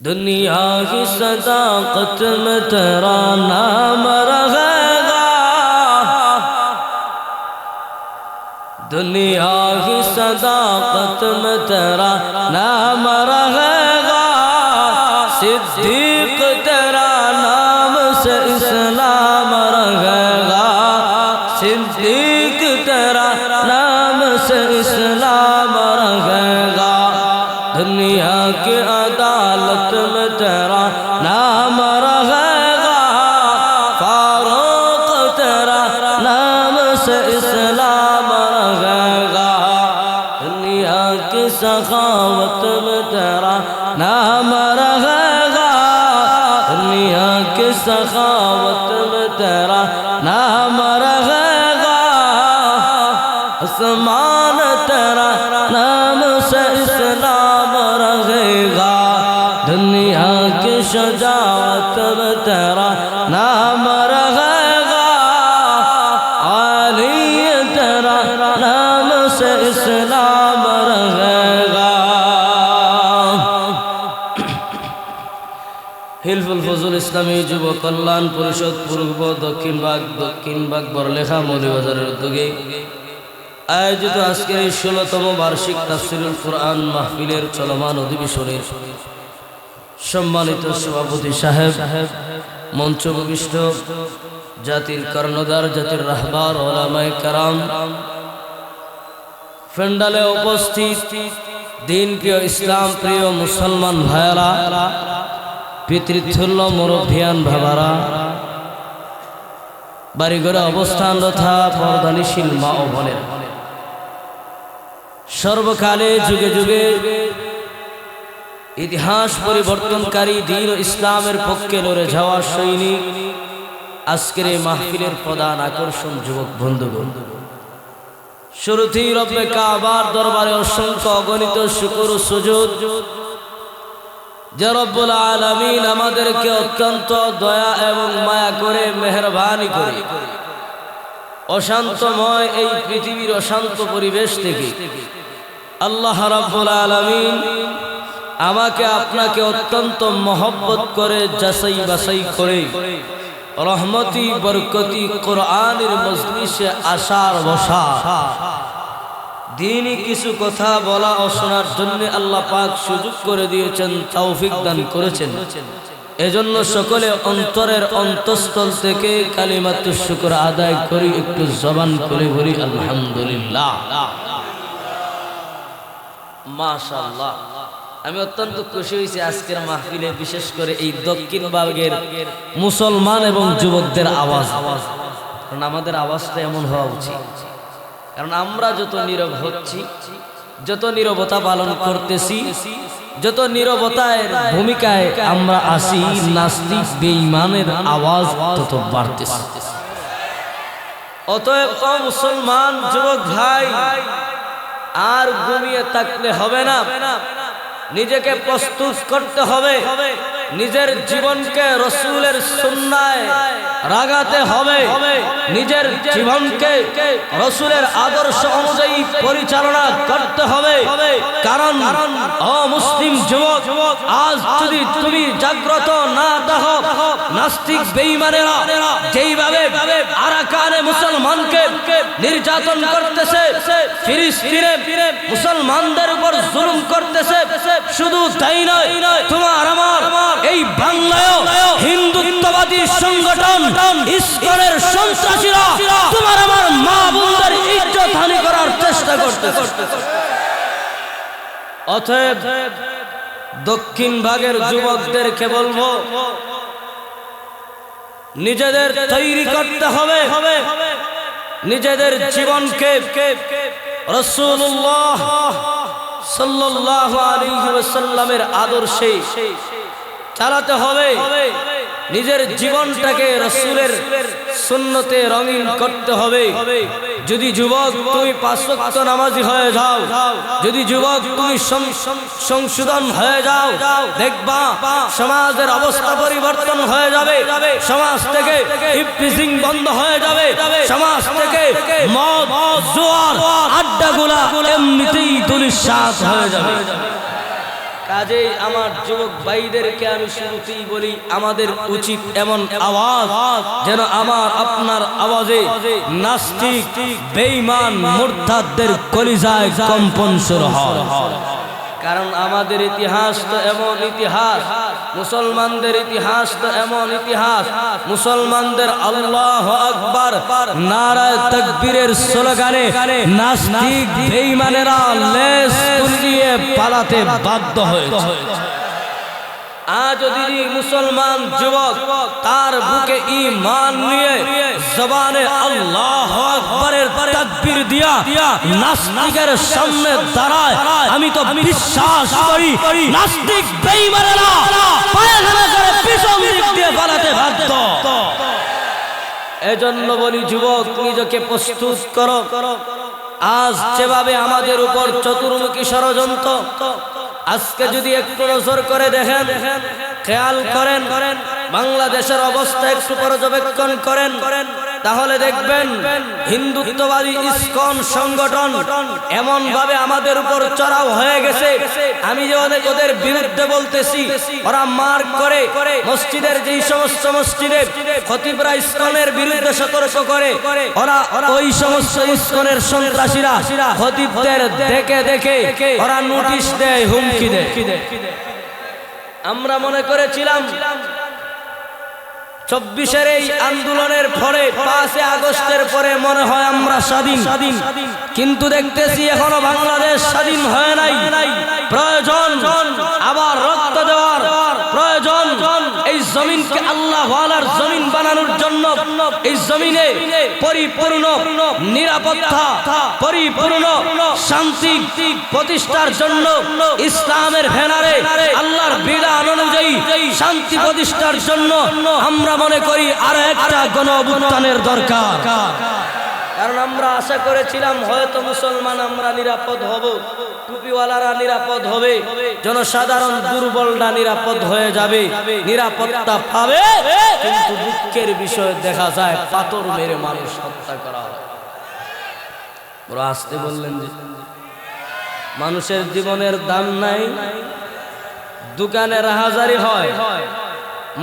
दुनिया की सदाकत में तेरा नाम रहेगा, दुनिया की सदाकत में तेरा नाम रहेगा। सिद्दीक तेरा नाम से इस्लाम रहेगा, सिद्दीक तेरा नाम से इस्लाम रहेगा। दुनिया की अदालत में तेरा नाम रहेगा, फारूक तेरा नाम से इस्लाम रहेगा। दुनिया की सखावत में तेरा नाम रहेगा, दुनिया की सखावत में तेरा नाम रहेगा। आसमान तेरा नाम से इस्लाम रहेगा, दुनिया की शजावत में तेरा नाम रहेगा। अली तेरा नाम से इस्लाम रहेगा। हिल्फुल फजल इस्लामी যুব কল্যাণ পরিষদ পূর্ব দক্ষিণ ভাগ বড়লেখা মৌলভীবাজারের উদ্যোগে আয়োজিত আজকের এই ১৬তম বার্ষিক তাফসীরুল কুরআন মাহফিলের চলমান অধিবেশনের সম্মানিত সভাপতি সাহেব, মঞ্চ উপবিষ্ট জাতির কর্ণধার, জাতির রাহবার ওলামায়ে কেরাম, ফেন্ডালে উপস্থিত দিন প্রিয় ইসলাম প্রিয় মুসলমান ভাইয়েরা, পিতৃতুল্য মুরব্বিয়ান বাবারা, বাড়িঘরে অবস্থানরতা পর্দানিশীল মা ও বোনেরা, সর্বকালে যুগে যুগে ইতিহাস পরিবর্তনকারী দ্বীন ও ইসলামের পক্ষে লড়ে যাওয়া সৈনিক, আজকের এই মাহফিলের প্রধান আকর্ষণ যুবক বন্ধুগণ, শুরুতেই রব্বে কাবার দরবারে অসংখ্য অগণিত শুকর ও সুজুদ যে রব্বুল আলামিন আমাদেরকে অত্যন্ত দয়া এবং মায়া করে মেহেরবানি করে অশান্তময় এই পৃথিবীর অশান্ত পরিবেশ থেকে আল্লাহ রাব্বুল আলামিন আমাকে আপনাকে অত্যন্ত মহব্বত করে যাচাই বাছাই করে রহমতি বরকতি কোরআনের মজলিসে আসার বসা, দ্বীনি কিছু কথা বলা ও শোনার জন্য আল্লাহ পাক সুযোগ করে দিয়েছেন, তৌফিক দান করেছেন। এজন্য সকলে অন্তরের অন্তঃস্থল থেকে কালিমাতুশ শুকর আদায় করি, একটু জবান করে বলি আলহামদুলিল্লাহ, মাশাআল্লাহ। আমি অত্যন্ত খুশি হয়েছি আজকের মাহফিলে, বিশেষ করে এই দক্ষিণ ভাগের মুসলমান এবং যুবকদের আওয়াজ, কারণ আমাদের আওয়াজটা এমন হওয়া উচিত। কারণ আমরা যত নীরব হচ্ছি, যত নীরবতা পালন করতেছি, যত নীরবতার ভূমিকায় আমরা আসি, নাস্তিক বেঈমানের আওয়াজ তত বাড়তেছে। অতএব মুসলমান যুবক ভাই, আর ঘুমিয়ে থাকলে হবে না, নিজেকে প্রস্তুত করতে হবে, নিজের জীবনকে রসূলের সুন্নায় রাগাতে হবে, নিজের জীবনকে রসূলের আদর্শ অনুযায়ী পরিচালনা করতে হবে। কারণ মুসলিম যুবক, আজ যদি তুমি জাগ্রত না দেখো, নাস্তিক বেঈমানেরা যেইভাবে আরাকানে মুসলমানকে নির্যাতন করতেছে, ফিলিস্তিনে মুসলমানদের উপর জুলুম করতেছে, শুধু তাই নয়, তোমার আমার এই বাংলায়ও হিন্দুত্ববাদী সংগঠন ইসকনের সন্ত্রাসীরা তোমার আমার মা বোনদের ইজ্জত হানি করার চেষ্টা করতেছে। অতএব দক্ষিণ ভাগের যুবকদেরকে বলবো, নিজেদের তৈরি করতে হবে, নিজেদের জীবনকে রাসূলুল্লাহ সাল্লাল্লাহু আলাইহি ওয়াসাল্লামের আদর্শে চালাতে হবে, নিজের জীবনটাকে রাসূলের সুন্নতে রঙিন করতে হবে। যদি যুবক তুমি ৫ ওয়াক্ত নামাজি হয়ে যাও, যদি যুবক তুমি সংশোধন হয়ে যাও, দেখবা সমাজের অবস্থা পরিবর্তন হয়ে যাবে, সমাজ থেকে ইফটিজিং বন্ধ হয়ে যাবে, সমাজ থেকে মদ জুয়ার আড্ডাগুলা এমনিতেই দুলিশাত হয়ে যাবে। কাজেই আমার যুবক ভাইদেরকে আমি শুরুতেই বলি, আমাদের উচিত এমন আওয়াজ যেন আমার আপনার আওয়াজে নাস্তিক বেঈমান মুরতাদদের কলিজায় কম্পন শুরু হয়। কারণ আমাদের ইতিহাস তো এমন ইতিহাস, মুসলমানদের ইতিহাস তো এমন ইতিহাস, মুসলমানদের আল্লাহু আকবার নারায়ে তাকবীরের স্লোগানে নাস্তিক বেঈমানেরা লেজ তুলিয়ে পালাতে বাধ্য হয়েছে। আজ যদি মুসলমান যুবক তার বুকে ঈমান নিয়ে জবানে আল্লাহু আকবারের তাকবীর দিয়া নাস্তিকের সামনে দাঁড়ায়, আমি তো বিশ্বাস করি নাস্তিক বেঈমানেরা পায়খানা করে পিছন দিক দিয়ে পালাতে বাধ্য। এজন্য বলি যুবক, নিজেকে প্রস্তুত করো। আজ যেভাবে আমাদের উপর চতুর্মুখী ষড়যন্ত্র, আজকে যদি একটু নজর করে দেখেন, খেয়াল করেন, বাংলাদেশের অবস্থা একটু পর্যবেক্ষণ করেন, তাহলে দেখবেন হিন্দুত্ববাদী ইসকন সংগঠন এমন ভাবে আমাদের উপর চড়াও হয়ে গেছে। আমি যে ওদের বিরুদ্ধে বলতেছি, ওরা মার করে মসজিদের যেই সমস্ত মসজিদে খতিবরা ইসকনের বিরুদ্ধে সতর্ক করে, ওরা ওই সমস্ত ইসকনের সন্ত্রাসীরা খতিবদের দেখে দেখে ওরা নোটিশ দেয়, হুমকি দেয়। আমরা মনে করেছিলাম 24-এর এই আন্দোলনের পরে 5 আগস্টের পরে মনে হয় আমরা স্বাধীন, কিন্তু দেখতেছি এখনো বাংলাদেশ স্বাধীন হয় নাই। প্রয়োজন আবার রক্ত দেওয়ার, প্রয়োজন এই জমিনকে আল্লাহ ওয়ালার জমিন বানানোর জন্য, এই জমিনে পরিপূর্ণ নিরাপত্তা, পরিপূর্ণ শান্তি প্রতিষ্ঠার জন্য ইসলামের ব্যানারে আল্লাহর বিধান অনুযায়ী শান্তি প্রতিষ্ঠার জন্য আমরা মনে করি আরো একটা গণ অভ্যুত্থানের দরকার। কারণ আমরা আশা করেছিলাম হয়তো মুসলমান আমরা নিরাপদ হব, টুপিওয়ালারা নিরাপদ হবে, জনসাধারণ দুর্বলরা নিরাপদ হয়ে যাবে, নিরাপত্তা পাবে। কিন্তু দুঃখের বিষয় দেখা যায় পাথর মেরে মানুষ হত্যা করা হয়। ওরা আসতে বললেন যে মানুষের জীবনের দাম নাই, দোকানে রাহাজারি হয়,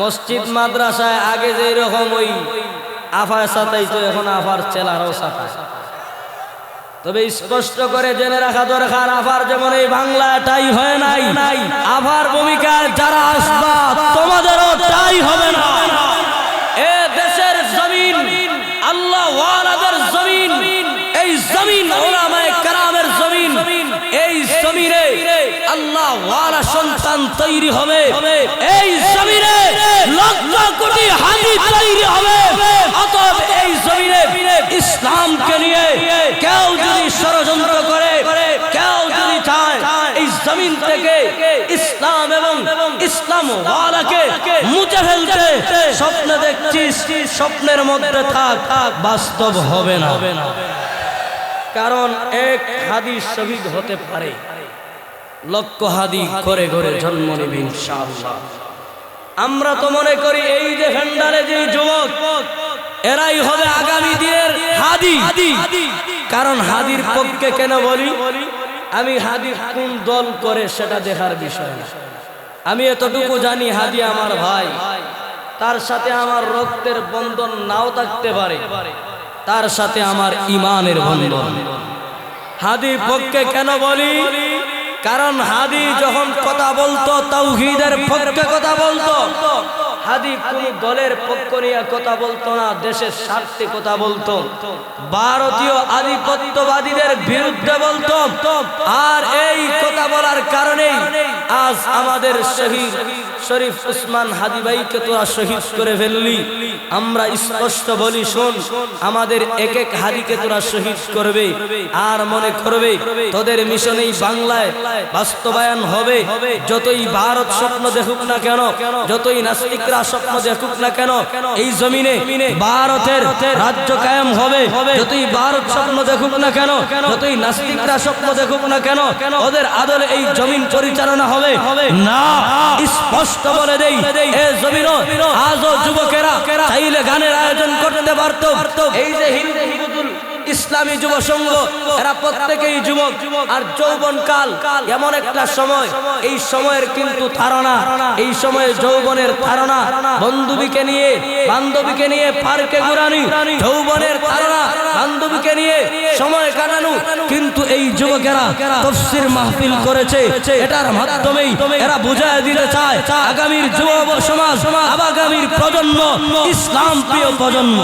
মসজিদ মাদ্রাসায় আগে যে রকম ওই আফার সাথেই এখন আফার চেলারও সাথে। তবে স্পষ্ট করে জেনে রাখা দরকার, আফার যেমন এই বাংলাটাই হয় নাই, আফার ভূমিকায় যারা আসবা তোমাদেরও তাই হবে না। এ দেশের জমিন আল্লাহ ওয়ালাদের জমিন, এই জমিন উলামায়ে কেরামের জমিন, এই জমিনে আল্লাহ ওয়ালা সন্তান তৈরি হবে, এই জমিনে লক্ষ কোটি হাজি তৈরি হবে। অতএব এই জমিনে ইসলামকে নিয়ে কেউ যদি ষড়যন্ত্র করে, কেউ যদি চায় এই জমিন থেকে ইসলাম এবং ইসলাম ওয়ালাকে মুছে ফেলতে, স্বপ্ন দেখছিস, স্বপ্নের মধ্যে থাক, বাস্তব হবে না। কারণ এক হাদিস শহীদ হতে পারে, লক্ষ হাদি করে ঘরে জন্ম নেবে ইনশাআল্লাহ। আমরা তো মনে করি এই যে ভেন্ডারে যে যুবক, এরাই হবে আগামী দিনের হাদি। কারণ হাদির পক্ষে কেন বলি, আমি হাদি কোন দল করে সেটা দেখার বিষয় না। আমি এতটুকু জানি হাদি আমার ভাই, তার সাথে আমার রক্তের বন্ধন নাও থাকতে পারে, তার সাথে আমার ঈমানের বন্ধন। হাদি পক্ষে কেন বলি, কারণ হাদি যখন কথা বলতো তাওহীদের পক্ষে কথা বলতো। হাদি কোন দলের পক্ষ নিয়ে কথা বলতো না, দেশের স্বার্থে কথা বলতো, ভারতীয় আধিপত্যবাদীদের বিরুদ্ধে বলতো। আর এই কথা বলার কারণে আজ আমাদের শহীদ শরীফ উসমান হাদি ভাইকে তোরা শহীদ করে ফেললি। আমরা স্পষ্ট বলি, শোন, আমাদের এক এক হাদিকে তোরা শহীদ করবে, আর মনে করবে তোদের মিশন এই বাংলায় বাস্তবায়ন হবে। যতই ভারত স্বপ্ন দেখুক না কেন, যতই নাস্তিকরা স্বপ্ন দেখুক না কেন, এই জমিনে ভারতের রাজ্য কায়েম হবে। যতই ভারত স্বপ্ন দেখুক না কেন, যতই নাস্তিকরা স্বপ্ন দেখুক না কেন, ওদের আদলে এই জমিন পরিচালনা হবে না। স্পষ্ট বলে দেই, এই জমিন আজও যুবকেরা চাইলে গানের আয়োজন করতে পারত। এই যে ইসলামী যুব সংঘ এরা প্রত্যেকেই যুবক। আর যৌবন কাল এমন একটা সময়, এই সময়ের কিন্তু ধারণা, এই সময়ে যৌবনের ধারণা, বন্ধুবিকে নিয়ে বান্ধবীকে নিয়ে পার্কে ঘোরানি, যৌবনের ধারণা, বান্ধবীকে নিয়ে সময় কাটানো। কিন্তু এই যুবকেরা তাফসীর মাহফিল করেছে, এটার মাধ্যমেই এরা বুঝায় দিতে চায় আগামীর যুব সমাজ, আগামীর প্রজন্ম, ইসলাম প্রিয় প্রজন্ম।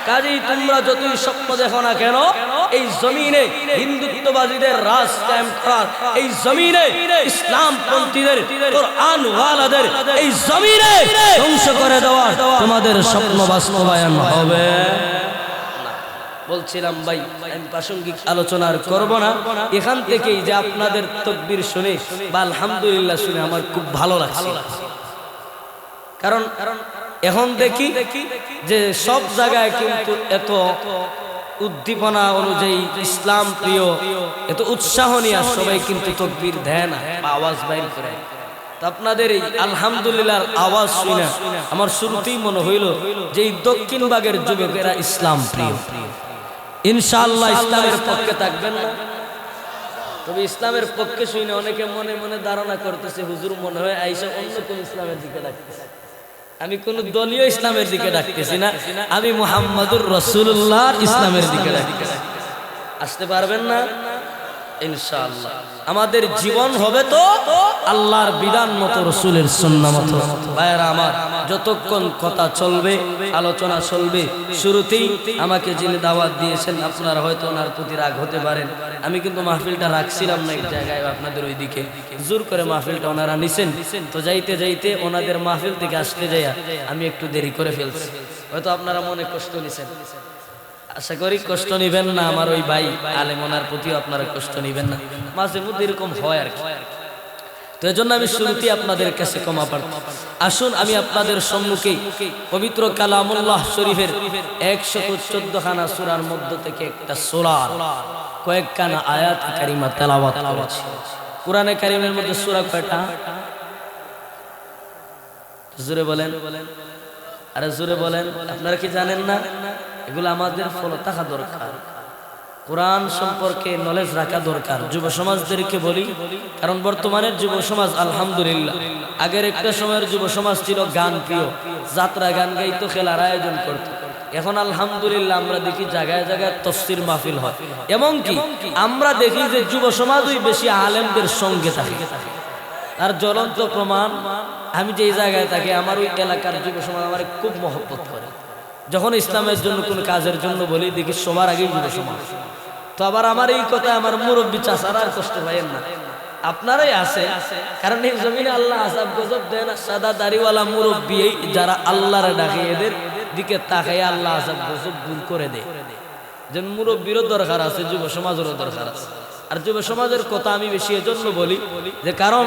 কাজেই তোমরা যতই স্বপ্ন দেখো না কেন, এই জমিনে হিন্দুত্ববাদীদের রাজ কায়েম করার, এই জমিনে ইসলামপন্থীদের, কোরআন ওয়ালাদের এই জমিনে ধ্বংস করে দেওয়ার তোমাদের স্বপ্ন বাস্তবায়ন হবে না। বলছিলাম ভাই, আমি প্রাসঙ্গিক আলোচনা করব না। এখান থেকেই যে আপনাদের তাকবীর শুনে বা আলহামদুলিল্লাহ শুনে আমার খুব ভালো লাগছে। কারণ এখন দেখি যে সব জায়গায় কিন্তু এত উদ্দীপনা অনুযায়ী ইসলাম প্রিয়, এত উৎসাহ নিয়ে সবাই কিন্তু তাকবীর দেয় না বা আওয়াজ বাইর করে। তো আপনাদের এই আলহামদুলিল্লাহর আওয়াজ শুনে আমার শুরুতেই মনে হইল যে এই দক্ষিণ ভাগের যুবকেরা ইসলাম প্রিয়। ইনশাআল্লাহ ইসলামের পক্ষে থাকবেন না? তবে ইসলামের পক্ষে শুনে অনেকে মনে মনে ধারণা করতেছে হুজুর মনে হয় আইসা অন্য কোন ইসলামের দিকে ডাকতেছে। আমি কোন দলীয় ইসলামের দিকে ডাকতেছি না, আমি মুহাম্মাদুর রাসূলুল্লাহর ইসলামের দিকে ডাকতেছি। আসতে পারবেন না? ইনশাআল্লাহ আমাদের জীবন হবে তো আল্লাহর বিধান মতো, রাসূলের সুন্নাহ মতো। ভাইরা আমার, যতক্ষণ কথা চলবে, আলোচনা চলবে, শুরুতেই আমাকে যিনি দাওয়াত দিয়েছেন আপনারা হয়তো ওনার প্রতি রাগ হতে পারেন। আমি কিন্তু মাহফিলটা রাখছিলাম না এক জায়গায় আপনাদের ওইদিকে, জোর করে মাহফিলটা ওনারা নিছেন। তো যাইতে যাইতে ওনাদের মাহফিল থেকে আসতে যাইয়া আমি একটু দেরি করে ফেলছি, হয়তো আপনারা মনে কষ্ট নিছেন। আশা করি কষ্ট নিবেন না, আমার ওই ভাই আলেম, ওনার প্রতিও আপনারা কষ্ট নিবেন না। মাঝে মধ্যে এরকম হয় আর কি। তো এজন্য আমি শুরুতেই আপনাদের কাছে ক্ষমা প্রার্থনা। আসুন আমি আপনাদের সম্মুখে পবিত্র কালামুল্লাহ শরীফের 114 খানা সূরার মধ্য থেকে একটা সূরার কয়েকখানা আয়াত কারিমা তেলাওয়াত করেছি। কোরআনে কারিমের মধ্যে সূরা কয়টা? জোরে বলেন, আরে জোরে বলেন। আপনারা কি জানেন না? এগুলো আমাদের ফলো থাকা দরকার, কোরআন সম্পর্কে নলেজ রাখা দরকার। যুব সমাজদেরকে বলি, কারণ বর্তমানের যুব সমাজ আলহামদুলিল্লাহ, আগের একটা সময়ের যুব সমাজ ছিল গান প্রিয়, যাত্রা গান গাইতো, খেলার আয়োজন করতো। এখন আলহামদুলিল্লাহ আমরা দেখি জায়গায় জায়গায় তাফসীর মাহফিল হয়। এমনকি আমরা দেখি যে যুব সমাজই বেশি আলেমদের সঙ্গে থাকে। আর জ্বলন্ত প্রমাণ, আমি যেই জায়গায় থাকি আমার ওই এলাকার যুব সমাজ আমার খুব মহব্বত করে। যখন ইসলামের জন্য কোন কাজের জন্য বলি, দেখি সবার আগেই যুব সমাজ। তো আবার আমার এই কথা আমার মুরব্বী চাচারা আর কষ্ট পাইয়েন না, আপনারাই আছে। কারণ এই জমিনে আল্লাহ আযাব গজব দেয় না, সাদা দাড়িওয়ালা মুরব্বী যারা আল্লাহর ডাকে, এদের দিকে তাকাই আল্লাহ আযাব গজব দূর করে দেয়। যে মুরব্বীরও দরকার আছে, যুব সমাজেরও দরকার আছে। আর যুব সমাজের কথা আমি বেশি এজন্য বলি যে কারণ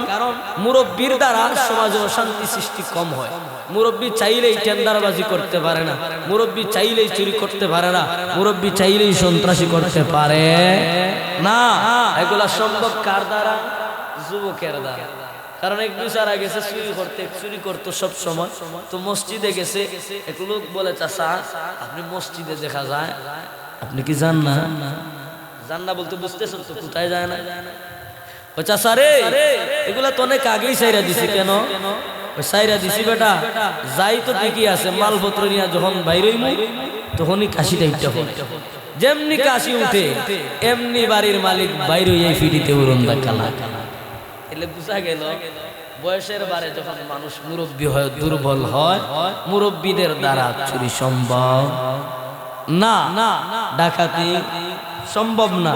মুরব্বীর দ্বারা সমাজে অশান্তি সৃষ্টি কম হয়। মুরব্বী চাইলেই টেন্ডারবাজি করতে পারে না, মুরব্বী চাইলেই চুরি করতে পারে না, মুরব্বী চাইলেই সন্ত্রাসী করতে পারে না। এগুলা সম্ভব কার দ্বারা? যুবকের দ্বারা। কারণ এক বিচারা গেছে চুরি করতো সব সময়, তো মসজিদে গেছে, এক লোক বলে চাচা আপনি মসজিদে দেখা যায়, আপনি কি জান না? জান না বলতে বুঝতেছেন তো কোথায় যায় না? ও চাচা রে, এগুলা তো অনেক আগেই সাইরা দিছি। কেন সাইরা দিছি বেটা? যাই তো ঠিকই আছে, মালপত্র নিয়ে যখন বাইরে তখনই কাশিটা ইচ্ছা হয়। যেমনি কাশি উঠে এমনি বাড়ির মালিক বাইরে এই ফিটিতে উড়ন কালা। এলে বুঝা গেল বয়সের বারে যখন মানুষ মুরব্বী হয়, দুর্বল হয়, মুরব্বীদের দ্বারা চুরি সম্ভব না, ডাকাতি সম্ভব না।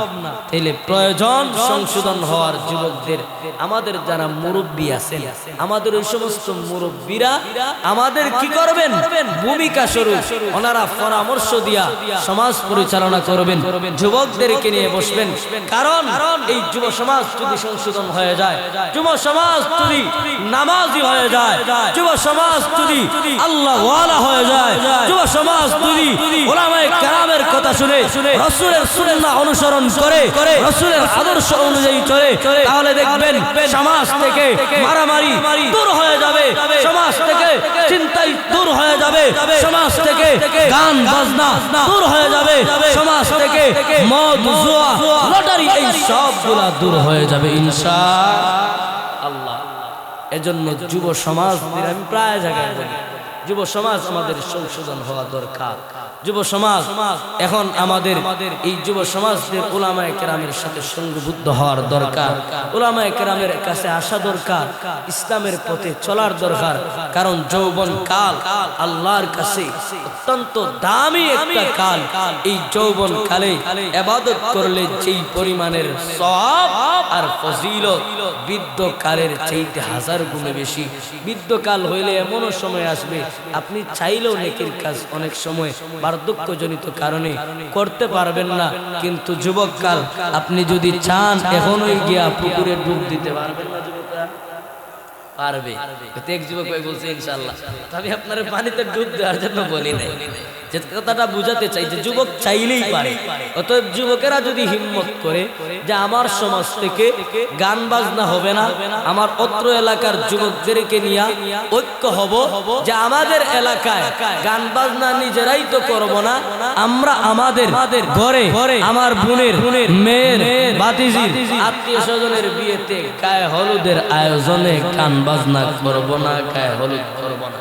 তাইলে প্রয়োজন সংশোধন হওয়ার যুবকদের, আমাদের যারা মুরব্বী আছেন, আমাদের ওই সমস্ত মুরব্বীরা আমাদের কি করবেন? ভূমিকা স্বরূপ ওনারা পরামর্শ দিয়া সমাজ পরিচালনা করবেন, যুবকদেরকে নিয়ে বসবেন। কারণ এই যুব সমাজ যদি সংশোধন হয়ে যায়, যুব সমাজ যদি নামাজি হয়ে যায়, যুব সমাজ যদি আল্লাহ ওয়ালা হয়ে যায়, যুব সমাজ যদি উলামায়ে কেরামের কথা শুনে রাসূলের সুন্নাহ অনুসরণ করে রাসূলের আদর্শ অনুযায়ী চলে, তাহলে দেখবেন সমাজ থেকে মারামারি দূর হয়ে যাবে, সমাজ থেকে চিন্তাই দূর হয়ে যাবে, সমাজ থেকে গান বাজনা দূর হয়ে যাবে, সমাজ থেকে মদ জুয়া লটারি এই সবগুলা দূর হয়ে যাবে ইনশাআল্লাহ। এজন্য যুব সমাজ আমি প্রায় জায়গায় বলি, যুব সমাজ আমাদের সংশোধন হওয়া দরকার। যুব সমাজ এখন আমাদের এই যুব সমাজদের উলামায়ে কেরামের সাথে সংঘবদ্ধ হওয়ার দরকার, উলামায়ে কেরামের কাছে আসা দরকার, ইসলামের পথে চলার দরকার। কারণ যৌবন কাল আল্লাহর কাছে অত্যন্ত দামি একটা কাল। এই যৌবন কালে ইবাদত করলে যেই পরিমাণের সওয়াব আর ফজিলত বৃদ্ধ কালের চাইতে 1000 গুণে বেশি। বৃদ্ধ কাল হইলে এমনও সময় আসবে আপনি চাইলেও নেকির কাজ অনেক সময় বার্ধক্যজনিত কারণে করতে পারবেন না, কিন্তু যুবককাল আপনি যদি চান এখনই গিয়া পুকুরে ডুব দিতে পারবেন না। যুবকরা পারবে। এক যুবক ভাই বলছে ইনশাআল্লাহ, আমি আপনার পানিতে ডুব দেওয়ার জন্য বলি নাই, যে কথাটা বুঝাতে চাই যে যুবক চাইলেই পারে। অতএব যুবকেরা যদি হিম্মত করে যে আমার সমাজ থেকে গান বাজনা হবে না, আমার অত্র এলাকার যুবকদেরকে নিয়ে ঐক্য হব যে আমাদের এলাকায় গান বাজনা নিজেরাই তো করব না, আমরা আমাদের ঘরে আমার বোনের মেয়ের ভাতিজির আত্মীয় স্বজনের বিয়েতে গায়ে হলুদের আয়োজনে গান বাজনা করব না, গায়ে হলুদ করব না।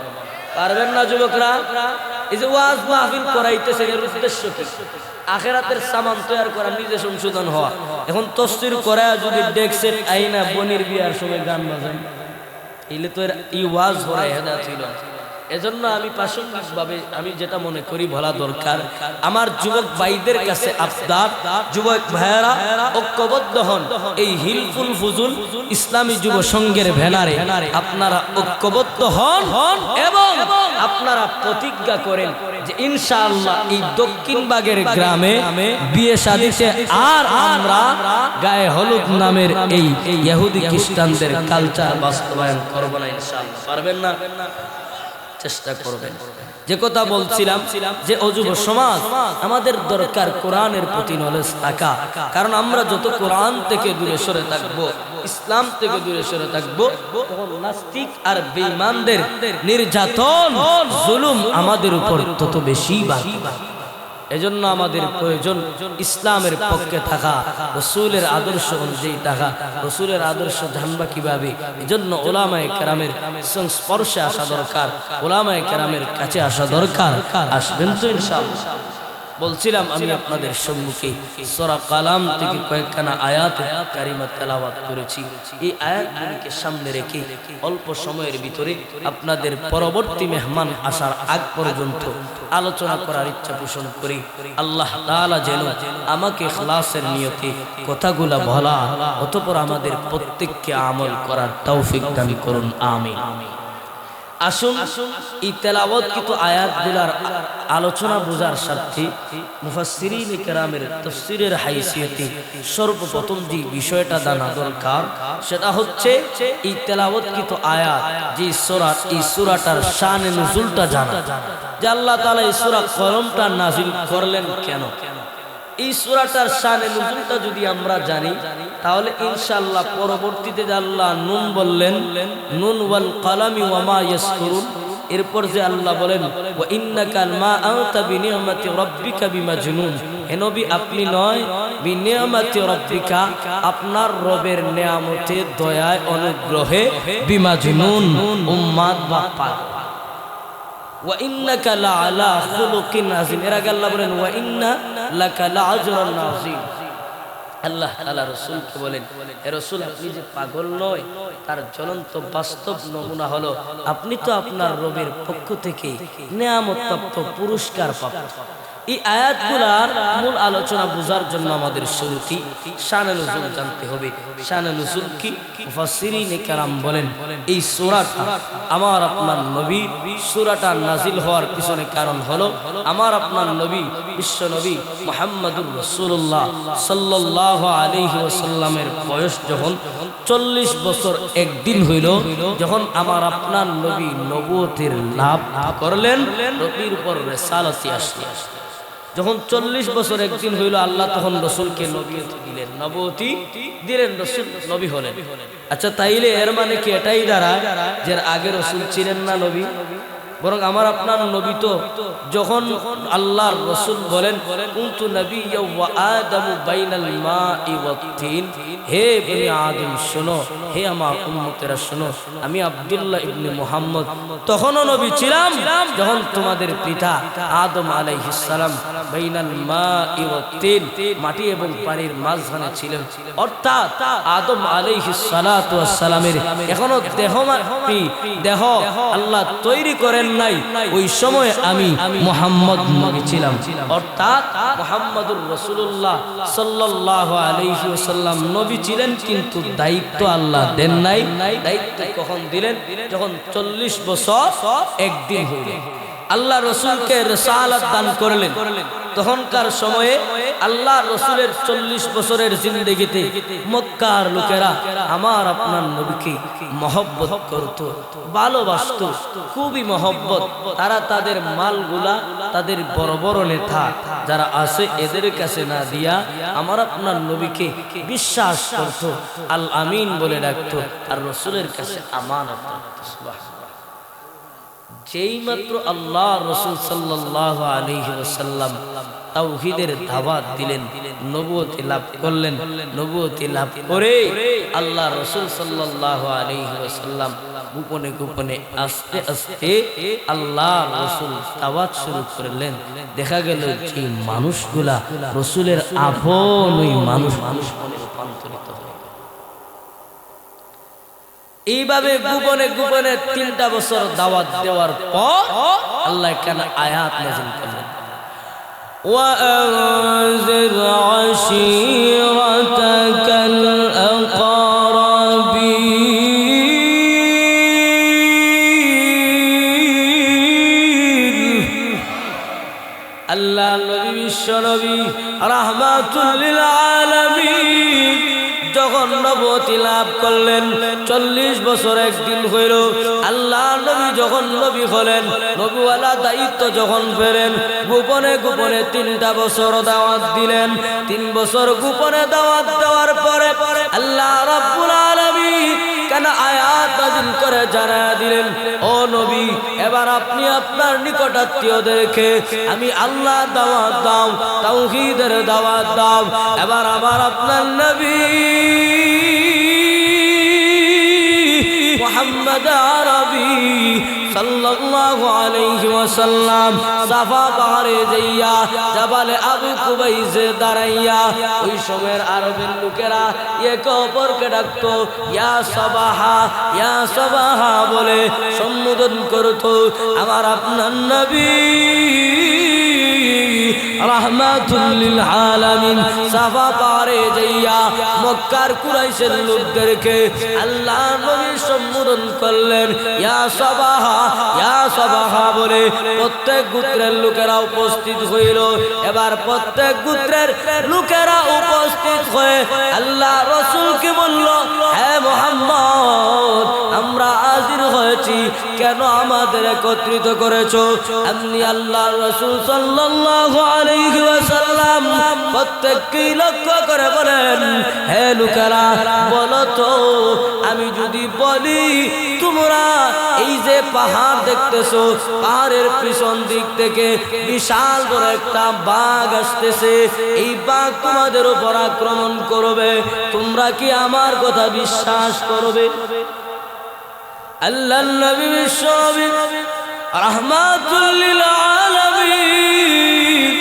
পারবেন না যুবকরা? এই যে ওয়াজ মাহফিল করাইতেছে এর উদ্দেশ্য কি? আখিরাতের সামান তৈরি করা, নিজে সংশোধন হওয়া। এখন তফসির করা যদি ডেক্সেট আইনা বনির বিয়ার সময় গান বাজান, এলে তো এই ওয়াজ হরা হেদা ছিল। এজন্য আমি প্রাসঙ্গিকভাবে আমি যেটা মনে করি বলা দরকার, আমার যুবক ভাইদের কাছে আবদার, যুবক ভাইয়েরা ঐক্যবদ্ধ হন। এই হিলফুল ফুজুল ইসলামী যুব সংঘের ব্যানারে আপনারা ঐক্যবদ্ধ হন এবং আপনারা প্রতিজ্ঞা করেন যে ইনশাআল্লাহ এই দক্ষিণবাগের গ্রামে বিয়ে শাদীতে আর আমরা গায়ে হলুদ নামের এই ইহুদি খ্রিস্টানদের কালচার বাস্তবায়ন করব না ইনশাআল্লাহ। পারবেন না? চেষ্টা করবেন। যে কথা বলছিলাম যে যুব সমাজ আমাদের দরকার কোরআনের প্রতি নলেজ থাকা। কারণ আমরা যত কোরআন থেকে দূরে সরে থাকবো, ইসলাম থেকে দূরে সরে থাকবো, তখন নাস্তিক আর বেঈমানদের নির্যাতন জুলুম আমাদের উপর তত বেশি বাড়বে। এজন্য আমাদের প্রয়োজন ইসলামের পক্ষে থাকা, রাসূলের আদর্শ অনুযায়ী থাকা। রাসূলের আদর্শ জানবা কিভাবে? এজন্য উলামায়ে কেরামের সংস্পর্শে আসা দরকার, উলামায়ে কেরামের কাছে আসা দরকার। আসবেন তো ইনশাআল্লাহ? বলছিলাম আমি আপনাদের সম্মুখে সূরা কালাম থেকে কয়েকখানা আয়াত কারিমা তেলাওয়াত করেছি। এই আয়াতগুলিকে সামনে রেখে অল্প সময়ের ভিতরে আপনাদের পরবর্তী মেহমান আসার আগ পর্যন্ত আলোচনা করার ইচ্ছা পোষণ করি। আল্লাহ তাআলা যেন আমাকে ইখলাসের নিয়তে কথাগুলা বলা, অতঃপর আমাদের প্রত্যেককে আমল করার তৌফিক দান করুন, আমিন। আসুন এই তেলাওয়াতকৃত আয়াতগুলার আলোচনা বোঝার স্বার্থে মুফাসসিরিনে কেরামের তাফসীরের হাইসিয়তে সর্বপ্রথম যে বিষয়টা জানা দরকার সেটা হচ্ছে এই তেলাওয়াতকৃত আয়াত যে সূরা, এই সূরাটার শানে নুজুলটা জানা, যে আল্লাহ তাআলা এই সূরা কলমটা নাযিল করলেন কেন। এই সূরাটার শানে নুজুলটা যদি আমরা জানি তাহলে ইনশাআল্লাহ পরবর্তীতে যে আল্লাহ নুন বললেন, নুন ওয়াল কালামি ওয়া মা ইয়াসতুরুন, এরপর যে আল্লাহ বলেন ওয়া ইন্নাকা মা আনতা বিনিয়ামাতি রাব্বিকা বিমাজনুন, হে নবী আপনি নয়, বিনিয়ামাতি রাব্বিকা আপনার রবের নেয়ামতে দয়ায় অনুগ্রহে, বিমাজনুন উম্মাদ বা পাগল, ওয়া ইন্নাকা লাআলা খুলুকিন আযীম। এর আগে আল্লাহ বলেন ওয়া ইন্না লাকা লাআজরান আযীম। আল্লাহ তাআলা রাসূলকে বলেন, হে রাসূল আপনি যে পাগল নয় তার জ্বলন্ত বাস্তব নমুনা হলো আপনি তো আপনার রবের পক্ষ থেকে নেয়ামতপ্রাপ্ত, পুরস্কার প্রাপ্ত। এই আয়াতগুলোর মূল আলোচনা বোঝার জন্য আমাদের শুরুতেই শানে নুজুল জানতে হবে। শানে নুজুল কি? মুফাসসিরিনে কেরাম বলেন এই সূরাটা আমার আপনার নবী, সূরাটা নাজিল হওয়ার পিছনে কারণ হলো আমার আপনার নবী বিশ্ব নবী মুহাম্মদুর রাসূলুল্লাহ সাল্লাল্লাহু আলাইহি ওয়াসাল্লামের বয়স যখন 40 বছর একদিন হইল, যখন আমার আপনার নবী নবুয়তের লাভ করলেন, নবীর উপর রিসালাতি আসলো। যখন 40 বছর একদিন হইল আল্লাহ তখন রসুলকে নবুয়ত দিলেন, নবুয়তি দিলেন, রসুল নবী হলেন। আচ্ছা তাইলে এর মানে কি এটাই দাঁড়ায় যে আগে রসুল ছিলেন না নবী? বরং আমার আপনার নবী তো যখন আল্লাহর রসুল বলেন কুনতু নাবিয়্যা ওয়া আদামু বাইনাল মাই ওয়াত তিন, হে বনি আদম শোনো, হে আমার উম্মতেরা শোনো, আমি আব্দুল্লাহ ইবনে মুহাম্মদ তখনও নবী ছিলাম যখন তোমাদের পিতা আদম আলাইহিস সালাম বাইনাল মাই ওয়াত তিন, মাটি এবং পানির মাঝখানে ছিলেন। অর্থাৎ আদম আলাইহিস সালাতু ওয়াস সালামের এখনো দেহ আল্লাহ তৈরি করেন নাই, ওই সময় আমি মুহাম্মদ নবী ছিলাম। অর্থাৎ মুহাম্মদুর রাসূলুল্লাহ সাল্লাল্লাহু আলাইহি ওয়াসাল্লাম নবী ছিলেন, কিন্তু দায়িত্ব আল্লাহ দেন নাই। দায়িত্ব কখন দিলেন? যখন 40 বছর একদিন হইল আল্লাহ রসুলকে রিসালাত দান করলেন। তখনকার সময়ে আল্লাহ রসুলের 40 বছরের জিন্দেগিতে মক্কার লোকেরা আমার আপনার নবীকে মহব্বত করত, ভালোবাসত, খুবই মহব্বত। তারা তাদের মালগুলা তাদের বড় বড় নেতা যারা আছে এদের কাছে না দিয়া আমার আপনার নবীকে বিশ্বাস করত, আল আমিন বলে ডাকত, আর রসুলের কাছে আমানত রাখত। যেই মাত্র আল্লাহ রসুল সাল্লাল্লাহু আলাইহি ওয়াসাল্লাম তাওহীদের দাওয়াত দিলেন, নবুয়ত লাভ করলেন, নবুয়ত লাভ করে আল্লাহ রসুল সাল্লাল্লাহু আলাইহি ওয়াসাল্লাম গোপনে গোপনে আস্তে আস্তে আল্লাহ রসুল দাওয়াত শুরু করলেন। দেখা গেল যে মানুষগুলা রসুলের আপন ওই মানুষ মনে রূপান্তরিত হল। এইভাবে গোপনে গোপনে 3টা বছর দাওয়াত দেওয়ার পর আল্লাহ কেন আয়াত নাযিল করলেন, ওয়াআযির আশীরাতাকাল আকরাবিন। আল্লাহ নবী বিশ্ব নবী রাহমাতুল লিল আলামিন যখন নবুয়তি লাভ করলেন, 40 বছর একদিন হইল আল্লাহ নবী যখন নবী হলেন, নবীওয়ালা দায়িত্ব যখন পেলেন, গোপনে গোপনে 3টা বছর দাওয়াত দিলেন। 3 বছর গোপনে দাওয়াত দেওয়ার পরে আল্লাহ রাব্বুল আলামিন কেন আয়াত নাযিল করে জানায়া দিলেন, ও নবী এবার আপনি আপনার নিকটাত্মীয়দেরকে আমি আল্লাহ দাওয়াত দাও, তাওহীদের দাওয়াত দাও। এবার আমার আপনার নবী মুহাম্মদ আরবি সাল্লাল্লাহু আলাইহি ওয়াসাল্লাম সাফা পাহাড়ে যাইয়া জাবালে আবু কুবাইসে দাঁড়াইয়া ওই সময়ের আরবের লোকেরা একে অপরকে ডাকতো ইয়া সাবাহা, ইয়া সাবাহা বলে সম্বোধন করত। আমার আপনার নবী রাহমাতুল লিল আলামিন সাফা পাহাড়ে যাইয়া মক্কার কুরাইশের লোকদেরকে আল্লাহ নবী সম্বোধন করলেন ইয়া সাবাহা, ইয়া সাবাহা বলে। প্রত্যেক গোত্রের লোকেরা উপস্থিত হইল। এবার প্রত্যেক গোত্রের লোকেরা উপস্থিত হয়ে আল্লাহ রাসূলকে বলল, হে মুহাম্মদ আমরা হাজির হয়েছি, কেন আমাদের একত্রিত করেছো? আপনি আল্লাহ রাসূল সাল্লাল্লাহু আলাইহি ওয়াসাল্লাম প্রত্যেককে লক্ষ্য করে বলেন, হে লোকেরা বলো তো, আমি যদি বলি তোমরা এই যে পাহাড় দেখতেছো, পাহাড়ের পিছন দিক থেকে বিশাল বড় একটা বাঘ আসতেছে, এই বাঘ তোমাদের উপর আক্রমণ করবে, তোমরা কি আমার কথা বিশ্বাস করবে? আল্লাহর নবী বিশ্ব নবী রাহমাতুল লিল আলামিন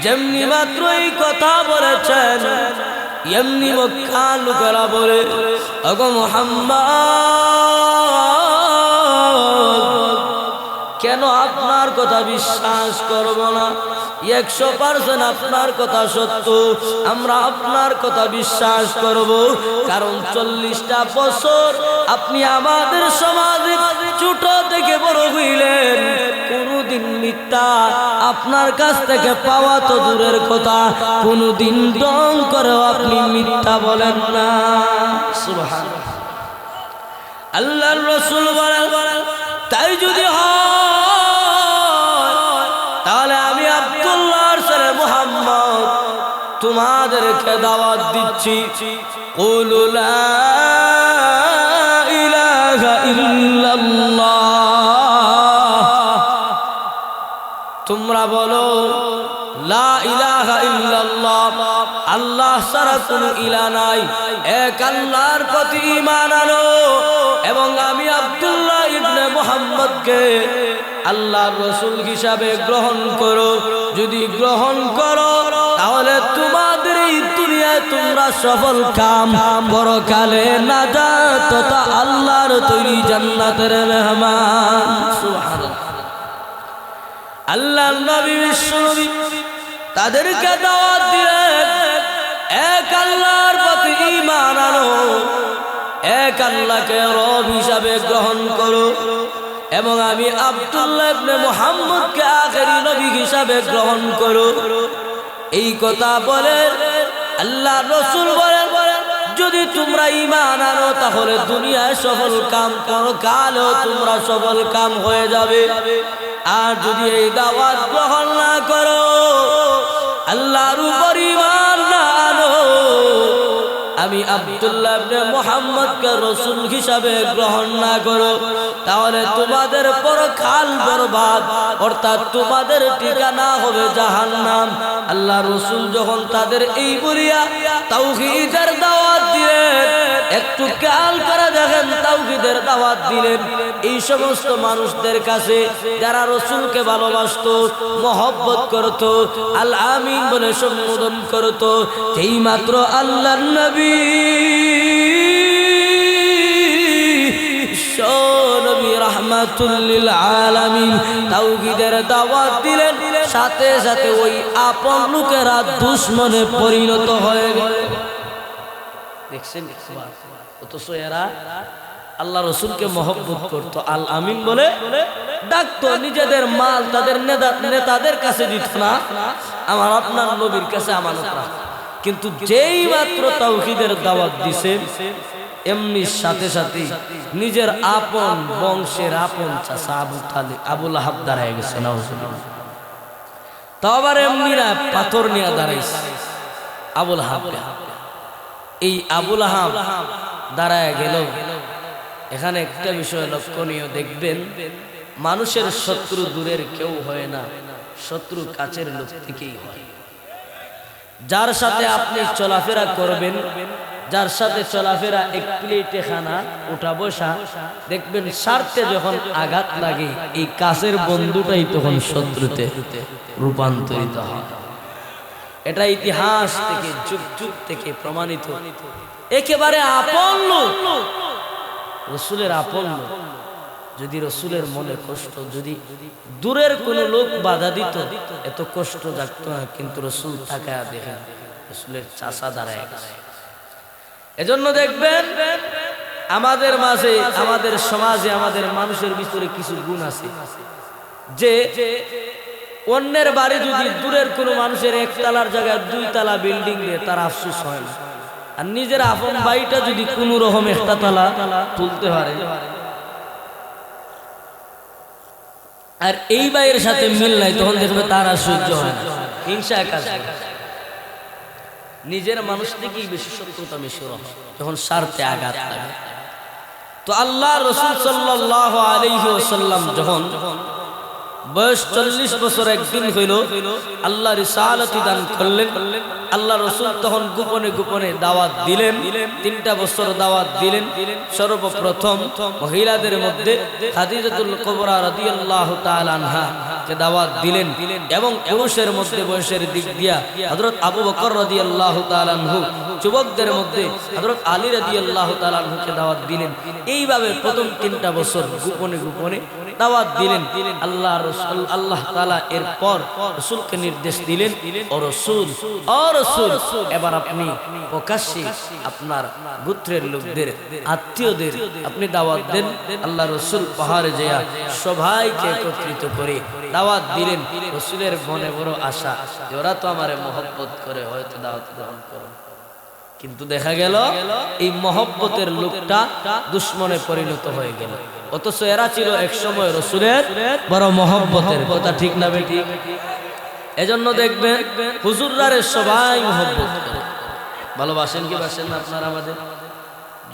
যেমনি মাত্র এই কথা বলেছেন, এমনি মক্কার লোকেরা বলে, ওগো মুহাম্মদ কেন আপনার কথা বিশ্বাস করব না? 100% আপনার কথা সত্য, আমরা আপনার কথা বিশ্বাস করব, কারণ 40টা বছর আপনি আমাদের সমাজে ছোট থেকে বড় হইলেন, কোনদিন মিথ্যা আপনার কাছ থেকে পাওয়া তো দূরের কথা, কোনদিন ডং করেও আপনি মিথ্যা বলেন না। সুবহানাল্লাহ। আল্লাহর রাসূল বলেন, তাই যদি হয় তাহলে আমি আব্দুল্লাহর তোমাদেরকে দাওয়াত দিচ্ছি কুলু লা ইলাহা ইল্লাল্লাহ, তোমরা বলো লা ইলাহা ইল্লাল্লাহ, আল্লাহ ছাড়া কোনো ইলাহ নাই, এক আল্লাহর প্রতি ঈমান আনো এবং আমি আব্দুল্লাহ ইবনে মুহাম্মদকে আল্লাহর রাসূল হিসাবে গ্রহণ করো। যদি গ্রহণ করো তাহলে তোমাদের এই দুনিয়ায় তোমরা সফল কাম, পরকালে নাজাত তথা আল্লাহর তৈরি জান্নাতের মেহমান। সুবহানাল্লাহ। আল্লাহর নবী বিশ্বনবী তাদেরকে দাওয়াত দিলেন এক আল্লাহর প্রতি ঈমান আনো, এক আল্লাহকে রব হিসাবে গ্রহণ করো এবং আমি আব্দুল্লাহ ইবনে মুহাম্মদকে আখেরি নবী হিসাবে গ্রহণ করো। এই কথা বলে আল্লাহর রাসূল বলেন যদি তোমরা ঈমান আনো তাহলে দুনিয়ায় সফল কাম করো, কালেও তোমরা সফল কাম হয়ে যাবে। আর যদি এই দাওয়াত গ্রহণ না করো, আল্লাহর উপর ঈমান না আনো, আমি আব্দুল্লাহ ইবনে মুহাম্মদকে রাসূল হিসাবে গ্রহণ না করো, তাহলে তোমাদের পরকাল বরবাদ, অর্থাৎ তোমাদের ঠিকানা হবে জাহান্নাম। আল্লাহর রাসূল যখন তাদের এই বলিয়া তাওহীদের দাওয়াত দিলেন, একটু খেয়াল করে দেখেন তাওহীদের দাওয়াত দিলেন এই সমস্ত মানুষদের কাছে যারা রাসূলকে ভালোবাসতো, মহব্বত করত, আল আমিন বলে সম্বোধন করত। এই মাত্র আল্লাহর নবী নবী রাহমাতুল লিল আলামিন তাওহীদের দাওয়াত দিলেন, সাথে সাথে ওই আপন লোকেরা দুশমনে পরিণত হয়ে গেল। দেখছেন অথচ এরা আল্লাহ রাসূলকে মহব্বত করত, আল আমিন বলে ডাকতো, নিজেদের মাল তাদের নেতাদের কাছে দিত না, আমার আপনার নবীর কাছে আমানত রাখত। কিন্তু যেই মাত্র তাওহীদের দাওয়াত দিছে এমনি সাথে সাথে নিজের আপন বংশের আপন চাচা আবু লাহাব দাঁড়ায় গেছে। তো আবার এমনিরা পাথর নিয়ে দাঁড়াইছে আবু লাহাব। এই আবু লাহাব দাঁড়ায় গেল। এখানে একটা বিষয় লক্ষণীয়, দেখবেন মানুষের শত্রু দূরের কেউ হয় না, শত্রু কাছের লোক থেকেই হয়। যার সাথে আপনি চলাফেরা করবেন, যার সাথে চলাফেরা এক প্লেটে খানা উঠা বসা, দেখবেন স্বার্থে যখন আঘাত লাগে এই কাছের বন্ধুটাই তখন শত্রুতে রূপান্তরিত হয়। এটা ইতিহাস থেকে যুগ যুগ থেকে প্রমাণিত। একেবারে আপন লোক, রাসূলের আপন লোক, যদি রাসূলের মনে কষ্ট, যদি দূরের কোন লোক বাধা দিত এত কষ্ট লাগত না, কিন্তু রাসূল তাকায়া দেখেন রাসূলের চাচা দাঁড়ায় গেছে। এজন্য দেখবেন আমাদের মাঝে, আমাদের সমাজে, আমাদের মানুষের ভিতরে কিছু গুণ আছে যে অন্যের বাড়ি যদি দূরের কোনো মানুষের একতলার জায়গায় দুইতলা বিল্ডিং দিয়ে তার আফসোস হয় না, আর নিজের আপন বাড়িটা যদি কোনো রকম একটা তালা তুলতে পারে আর এই ভাইয়ের সাথে মিল নাই, তখন দেখবে তার আর সহ্য হয় না, হিংসা কাজ। নিজের মানুষ থেকেই বেশি শত্রুতা বেশি হয় যখন স্বার্থে আঘাত লাগে। তো আল্লাহ রাসূল সাল্লাল্লাহু আলাইহি ওয়াসাল্লাম যখন বয়স 40 বছর একদিন হইল, আল্লাহ রিসালাতি দান করলেন। আল্লাহ রাসূল তখন গোপনে গোপনে দাওয়াত দিলেন, 3টা বছর দাওয়াত দিলেন। সর্বপ্রথম মহিলাদের মধ্যে খাদিজাতুল কুবরা রাদিয়াল্লাহু তাআলা আনহা কে দাওয়াত দিলেন, এবং পুরুষের মধ্যে বয়সের দিক দিয়া হযরত আবু বকর রাদিয়াল্লাহু তাআলা আনহু, যুবকদের মধ্যে হযরত আলী রাদিয়াল্লাহু তাআলা আনহুকে দাওয়াত দিলেন। এইভাবে প্রথম 3টা বছর গোপনে গোপনে দাওয়াত দিলেন। আল্লাহ তাআলা এরপর রাসূলকে নির্দেশ দিলেন, ও রাসূল এবার আপনি প্রকাশ্যে আপনার গোত্রের লোকদের, আত্মীয়দের আপনি দাওয়াত দেন। আল্লাহ রাসূল পাহাড়ে যায় সবাইকে একত্রিত করে দাওয়াত দিলেন। রাসূলের মনে বড় আশা যে ওরা তো আমারে মহব্বত করে, হয়তো দাওয়াত গ্রহণ করবে। কিন্তু দেখা গেল এই মহব্বতের লোকটা দুশমনে পরিণত হয়ে গেল। অথচ এরা ছিল এক সময় রাসূলের বড় মহব্বতের। কথা ঠিক না বেঠিক? এজন্য দেখবেন হুজুররারে সবাই মহব্বত করে। ভালোবাসেন কি বাসেন না আপনারা আমাদের?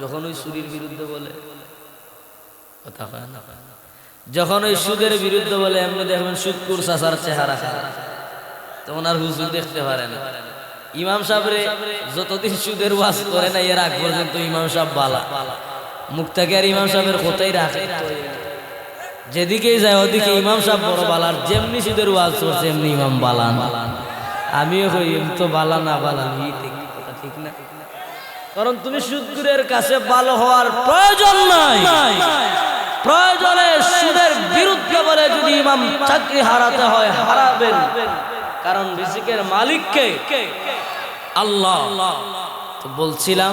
যখন ওই চুরির বিরুদ্ধে বলে কথা হয় না, যখন ওই সুদের বিরুদ্ধে বলে এমনি দেখবেন সুদকুর চাচার চেহারা খারাপ, তখন আর হুজুর দেখতে পারে না। ইমাম সাহেবরে যতদিন সুদের ওয়াজ করে না এর আগ পর্যন্ত ইমাম সাহেব বালা, মুক্তাকে আর ইমাম সাহেবের কোথায় রাখে, যেদিকেই যায় ওদিকে ইমাম সাহেব বড় বালার। যেমনি সুদের ওয়াজ করছে এমনি ইমাম বালা না। আমিও কই তো বালা না বালা ঠিক না, কারণ তুমি সুদকুরের কাছে ভালো হওয়ার প্রয়োজন নাই। প্রয়োজনে সুদের বিরুদ্ধে বলে যদি ইমাম চাকরি হারাতে হয় হারাবেন, কারণ রিজিকের মালিককে আল্লাহ। তো বলছিলাম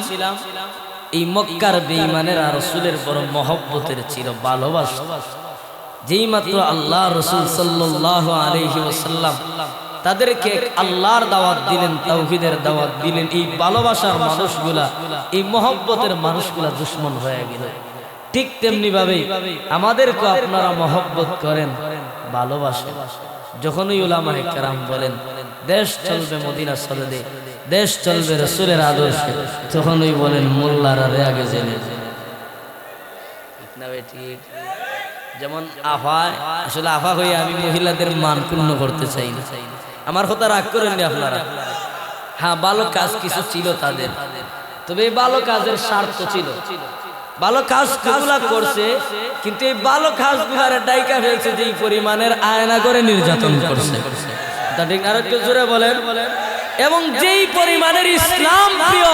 এই মক্কার বেঈমানেরা রাসূলের বড় মহব্বতের ছিল, ভালোবাসা। যেই মাত্র আল্লাহ রাসূল সাল্লাল্লাহু আলাইহি ওয়াসাল্লাম তাদেরকে আল্লাহর দাওয়াত দিলেন, তাওহীদের দাওয়াত দিলেন, এই ভালোবাসার মানুষগুলা, এই মহব্বতের মানুষগুলা দুশমন হয়ে গেল। ঠিক তেমনি ভাবে আমাদেরকে আপনারা মহব্বত করেন, ভালোবাসেন। যখনই উলামায়ে কেরাম বলেন দেশ চলবে মদিনা চলবে, দেশ চলবে রাসূলের আদর্শে, তখনই বলেন মোল্লারা আগে জেনে। ঠিক না ভাই? ঠিক। যেমন আফায়, আসলে আফা হয়ে আমি মহিলাদের মান পূর্ণ করতে চাই না, আমার কথা রাগ করেননি আপনারা। হ্যাঁ, ভালো কাজ কিছু ছিল তাদের, তবে এই ভালো কাজের স্বার্থ ছিল, ভালো কাজ যেগুলা করছে, কিন্তু এই ভালো কাজগুলার ডাইকা ফেলছে যেই পরিমাণের আয়না করে নির্যাতন করছে। তা ঠিক আর একটু জোরে বলেন। এবং যেই পরিমাণের ইসলাম প্রিয়,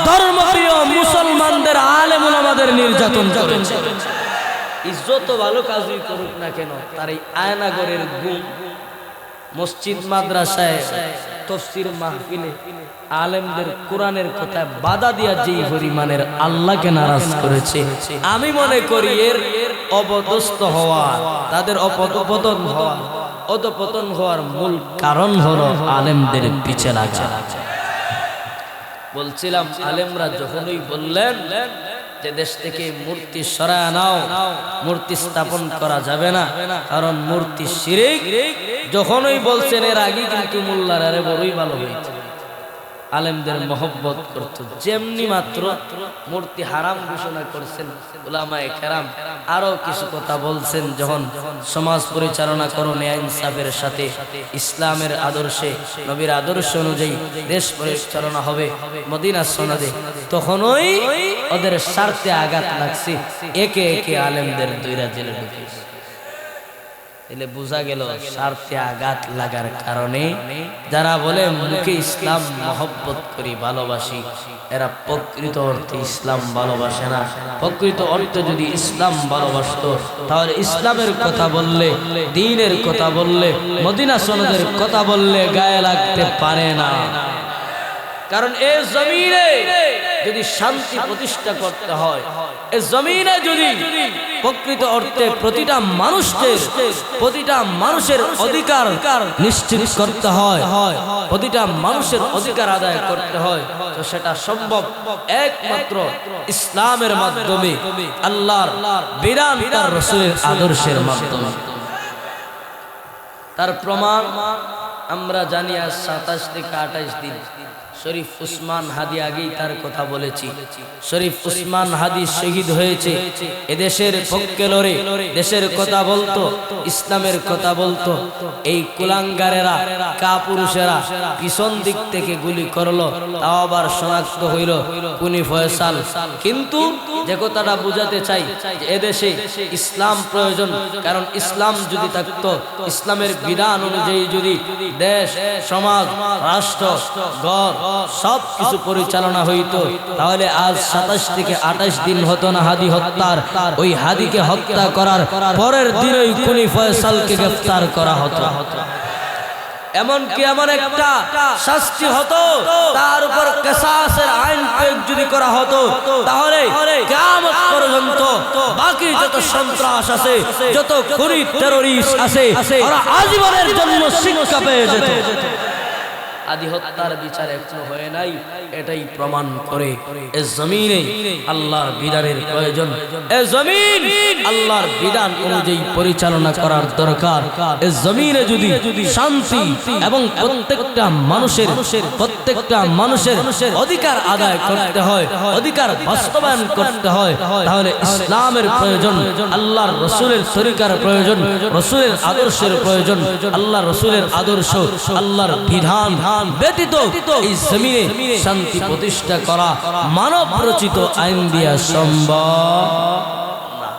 ধর্ম প্রিয় মুসলমানদের আলেম ওলামাদের নির্যাতন করেছে। যত ভালো কাজই করুক না কেন, তার এই আয়নাগরের গুণ মসজিদ মাদ্রাসায় তাফসীর মাহফিলে আলেমদের কোরআনের কথায় বাধা দিয়া যেই পরিমাণের আল্লাহকে নারাজ করেছে, আমি মনে করি এর অবদস্ত হওয়া, তাদের অধপতন হওয়ার মূল কারণ হলো আলেমদের পিছে লাগা। বলছিলাম আলেমরা যখনই বললেন যে দেশ থেকে মূর্তি সরায় নাও, মূর্তি স্থাপন করা যাবে না, কারণ মূর্তি শিরক, যখনই বলছেন এর আগে কিন্তু মোল্লারা বড়ই ভালো হয়েছে, আলেমদের মহব্বত করত। যেমনি মাত্র মূর্তি হারাম ঘোষণা করছেন উলামায়ে কেরাম আরো কিছু কথা বলছেন, যখন সমাজ পরিচালনা করো ন্যায় ইনসাফের সাথে, ইসলামের আদর্শে, নবীর আদর্শ অনুযায়ী দেশ পরিচালনা হবে মদিনা সনদে, তখনই ওদের স্বার্থে আঘাত লাগছে, একে একে আলেমদের দুইরা জেলে ঢুকেছে। এলে বোঝা গেল স্বার্থে আঘাত লাগার কারণে যারা বলে মুখে ইসলাম মহব্বত করি, ভালোবাসি, এরা প্রকৃত অর্থে ইসলাম ভালোবাসে না। প্রকৃত অর্থে যদি ইসলাম ভালোবাসতো তাহলে ইসলামের কথা বললে, দ্বীনের কথা বললে, মদিনা সনদের কথা বললে গায়ে লাগতে পারে না। কারণ এই জমিনে যদি শান্তি প্রতিষ্ঠা করতে হয়, এই জমিনে যদি প্রকৃত অর্থে প্রতিটা মানুষের অধিকার নিশ্চিত করতে হয়, প্রতিটা মানুষের অধিকার আদায় করতে হয়, তো সেটা সম্ভব একমাত্র ইসলামের মাধ্যমে, আল্লাহর বিধান, তার রাসূলের আদর্শের মাধ্যমে। তার প্রমাণ আমরা জানি আজ 27 থেকে 28 দিন শরীফ উসমান হাদি, আগেই তার কথা বলেছি, শরীফ উসমান হাদি শহীদ হয়েছে। এদেশের পক্ষে লড়ে দেশের কথা বলতো, ইসলামের কথা বলতো। এই কুলাঙ্গারেরা, কাপুরুষেরা পিছন দিক থেকে গুলি করলো, তাও আবার শনাক্ত হইল কুনি ফয়সাল। কিন্তু যে কথাটা বুঝাতে চাই, এদেশে ইসলাম প্রয়োজন, কারণ ইসলাম যদি থাকতো, ইসলামের বিধান অনুযায়ী যদি দেশ, সমাজ, রাষ্ট্র, ঘর সব কিছু পরিচালনা হইতো, তাহলে আজ 27 থেকে 28 দিন হতো না হাদি হত্যার। ওই হাদিকে হত্যা করার পরের দিনই খুনি ফয়সালকে গ্রেফতার করা হতো। এমনকি এমন একটা শাস্তি হতো, তার উপর কিসাসের আইন প্রয়োগ যদি করা হতো, তাহলে কিয়ামত পর্যন্ত বাকি যত সন্ত্রাস আছে, যত খুনি টেররিস্ট আছে, ওরা আজীবনের জন্য শিক্ষা পেয়ে যেত। আদি হত্যার বিচার এখনো হয় নাই, এটাই প্রমাণ করে এ জমিনে আল্লাহর বিধানের প্রয়োজন, এ জমিন আল্লাহর বিধান অনুযায়ী পরিচালনা করার দরকার। এ জমিনে যদি শান্তি এবং প্রত্যেকটা মানুষের অধিকার আদায় করতে হয়, অধিকার বাস্তবায়ন করতে হয়, তাহলে ইসলামের প্রয়োজন, আল্লাহর রসুলের তরিকার প্রয়োজন, রসুলের আদর্শের প্রয়োজন। আল্লাহ রসুলের আদর্শ, আল্লাহর বিধান ব্যতীত এই জমিনে শান্তি প্রতিষ্ঠা করা মানব রচিত আইন দিয়া সম্ভব না।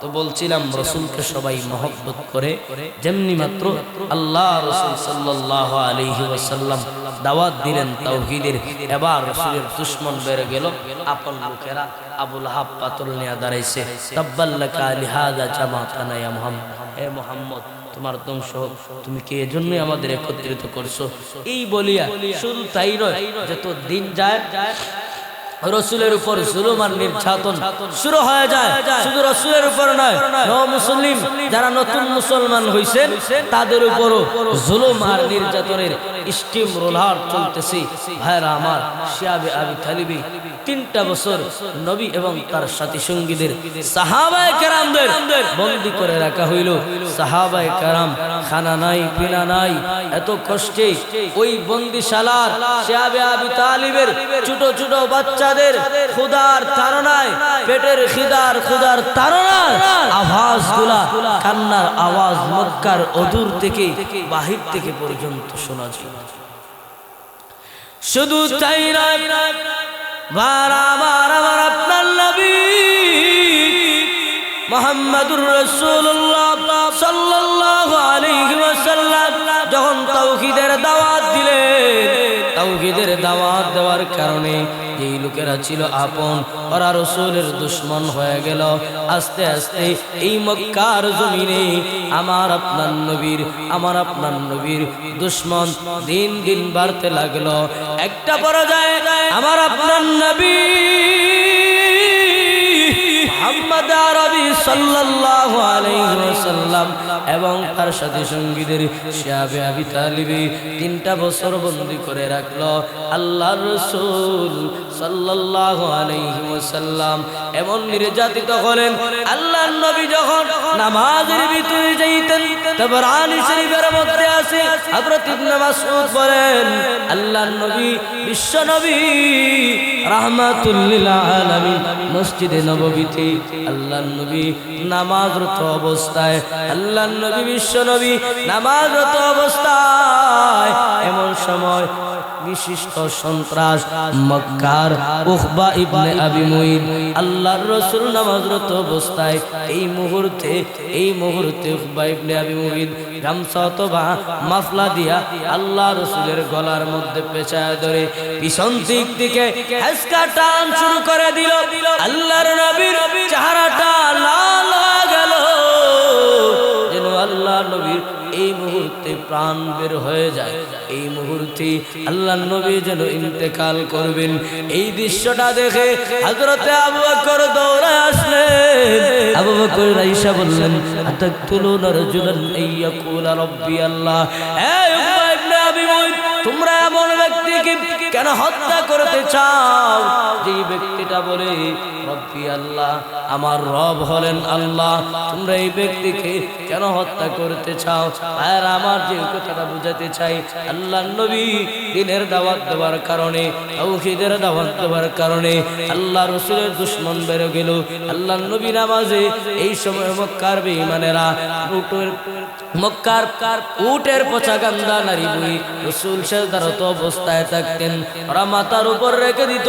তো বলছিলাম রসুলকে সবাই মহব্বত করে, যেমনি মাত্র আল্লাহ রসুল সাল্লাল্লাহু আলাইহি ওয়াসাল্লাম দাওয়াত দিলেন তাওহীদের, এবার রসুলের দুশমন বেড়ে গেল। আপন লোকেরা আবু লাহাব পাতল নিয়ে দাঁড়াইছে, তাব্বাল্লাকা লিহাযা জামাতানা ইয়া মুহাম্মদ, হে মুহাম্মদ তোমার ধ্বংস হোক, তুমি কি এজন্যই আমাদের একত্রিত করছো? এই বলিয়া শুধু তাই নয়, যত দিন যায় রসুলের উপর জুলুম আর নির্যাতন শুরু হয়ে যায়। শুধু রসুলের উপর নয়, মুসলিম যারা নতুন মুসলমান হইছেন তাদের উপরও জুলুম আর নির্যাতনের স্টিম রোলার চলতেছে। ভাইরা আমার, শিয়াবে আবি তালিবি 3টা বছর নবী এবং তার সাথী সঙ্গীদের সাহাবায়ে কেরামদের বন্দী করে রাখা হইল। সাহাবায়ে কেরাম খানা নাই, পিনা নাই, এত কষ্টে ওই বন্দিশালার শিয়াবে আবি তালিবের ছোট ছোট বাচ্চাদের ক্ষুধার তাড়নায়, পেটের ক্ষুধার তাড়নায় আওয়াজগুলা, কান্নার আওয়াজ মক্কার অদূর থেকে বাহির থেকে পর্যন্ত শোনা যায়। শুধু তাই নয়, আমার আপনার নবী মুহাম্মদুর রাসূলুল্লাহ সাল্লাল্লাহু আলাইহি ওয়াসাল্লাম যখন তাওহীদের দাওয়াত দিলেন, তাওহীদের দাওয়াত দেওয়ার কারণে যেই লোকেরা ছিল আপন, ওরা রসুলের দুশমন হয়ে গেল। আস্তে আস্তে এই মক্কার জমিনে আমার আপনার নবীর দুশমন দিন দিন বাড়তে লাগলো। একটা পর্যায়ে আমার আপনার নবী মুহাম্মদ আরবি সাল্লাল্লাহু আলাইহি ওয়াসাল্লাম এবং তার সাথী সঙ্গীদের শিয়াবে আবি তালিবি 3টা বছর বন্দী করে রাখলো। আল্লাহর রাসূল সাল্লাল্লাহু আলাইহি ওয়াসাল্লাম এমন নির্যাতিত হলেন, আল্লাহর নবী যখন নামাজের ভিতরে যাইতেন, তাবরানী শরীফের মধ্যে আছে, হযরত ইবনে মাসউদ বলেন, আল্লাহর নবী বিশ্ব নবী রাহমাতুল লিল আলামিন মসজিদে নববীতে আল্লাহর নবী নামাজরত অবস্থায়, আল্লাহর নবী বিশ্ব নবী নামাজরত অবস্থায় এমন সময় বিশিষ্ট সন্ত্রাস মক্কার উকবা ইবনে আবি মুঈদ আল্লাহর রাসূল নামাজরত অবস্থায় এই মুহূর্তে উকবা ইবনে আবি মুঈদ গামছা অথবা মাফলা দিয়া আল্লাহ রাসূলের গলার মধ্যে পেঁচায় ধরে পিছন দিক থেকে হেসকা টান শুরু করে দিল। আল্লাহর নবীর চেহারাটা লাল হয়ে গেল, যেন আল্লাহ নবীর এই মুহূর্তে প্রাণ বের হয়ে যায়, এই মুহূর্তে আল্লাহর নবী যেন ইন্তেকাল করবেন। এই দৃশ্যটা দেখে হযরতে আবু বকর দৌড়ে আসলেন। আবু বকর আয়েশা বললেন, আতাকতুলুনা রাজুলান আইয়াকুলা রাব্বি আল্লাহ, এই উকবা ইবনে আবি মুঈদ, তোমরা এমন ব্যক্তিকে কেন হত্যা করতে চাও যে ব্যক্তিটা বলে রব্বি আল্লাহ, আমার রব হলেন আল্লাহ? তোমরা এই ব্যক্তিকে কেন হত্যা করতে চাও? আর আমার যে কথাটা বুঝাতে চাই, আল্লাহর নবী দ্বীনের দাওয়াত দেওয়ার কারণে, তাওহীদের দাওয়াত দেওয়ার কারণে আল্লাহ রাসূলের দুশমন বেড়ে গেল। আল্লাহর নবী নামাজে এই সময় মক্কার বেঈমানেরা উটের পচা গান্দা নারী বই রাসূল সেজদারত অবস্থায় থাকতেন, ওরা মাথার উপর রেখে দিত।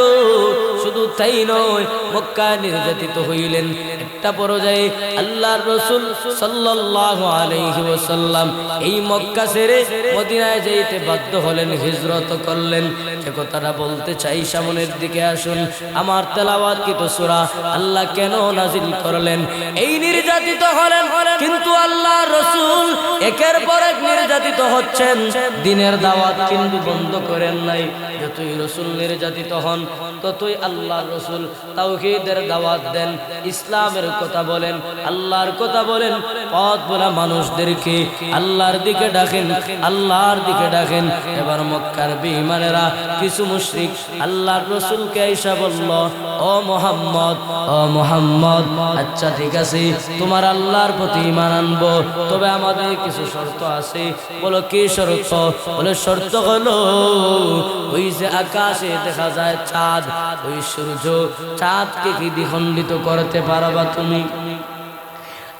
শুধু তাই নয়, মক্কায় নির্যাতিত হইলেন। একটা পর্যায়ে আল্লাহর রাসূল সাল্লাল্লাহু আলাইহি ওয়াসাল্লাম এই মক্কা ছেড়ে মদিনায় যেতে বাধ্য হলেন, হিজরত করলেন। যে কথাটা বলতে চাই, সামনের দিকে আসুন। আমার তেলাওয়াতকৃত সূরা আল্লাহ কেন নাজিল করলেন? এই নির্যাতিত হলেন, কিন্তু আল্লাহর রাসূল একের পর এক নির্যাতিত হচ্ছেন, দ্বীনের দাওয়াত কিন্তু বন্ধ করেন নাই। যতই রাসূল নির্যাতিত হন, ততই আল্লাহর রাসূল তাওহীদের দাওয়াত দেন, ইসলামের কথা বলেন, আল্লাহর কথা বলেন, পথ ভোলা মানুষদেরকে আল্লাহর দিকে ডাকেন, আল্লাহর দিকে ডাকেন। এবার মক্কার বেঈমানেরা কিছু মুশরিক আল্লাহর রাসূলকে আয়েশা বলল, ও মুহাম্মদ, ও মুহাম্মদ, আচ্ছা ঠিক আছে, তোমার আল্লাহর প্রতি ঈমান আনবো, তবে আমাদের কিছু শর্ত আছে। বলো কি শর্ত? বলে শর্ত হলো ওই যে আকাশে দেখা যায় চাঁদ, ওই সূর্য, চাঁদকে কি দ্বিখণ্ডিত করতে পারবা তুমি?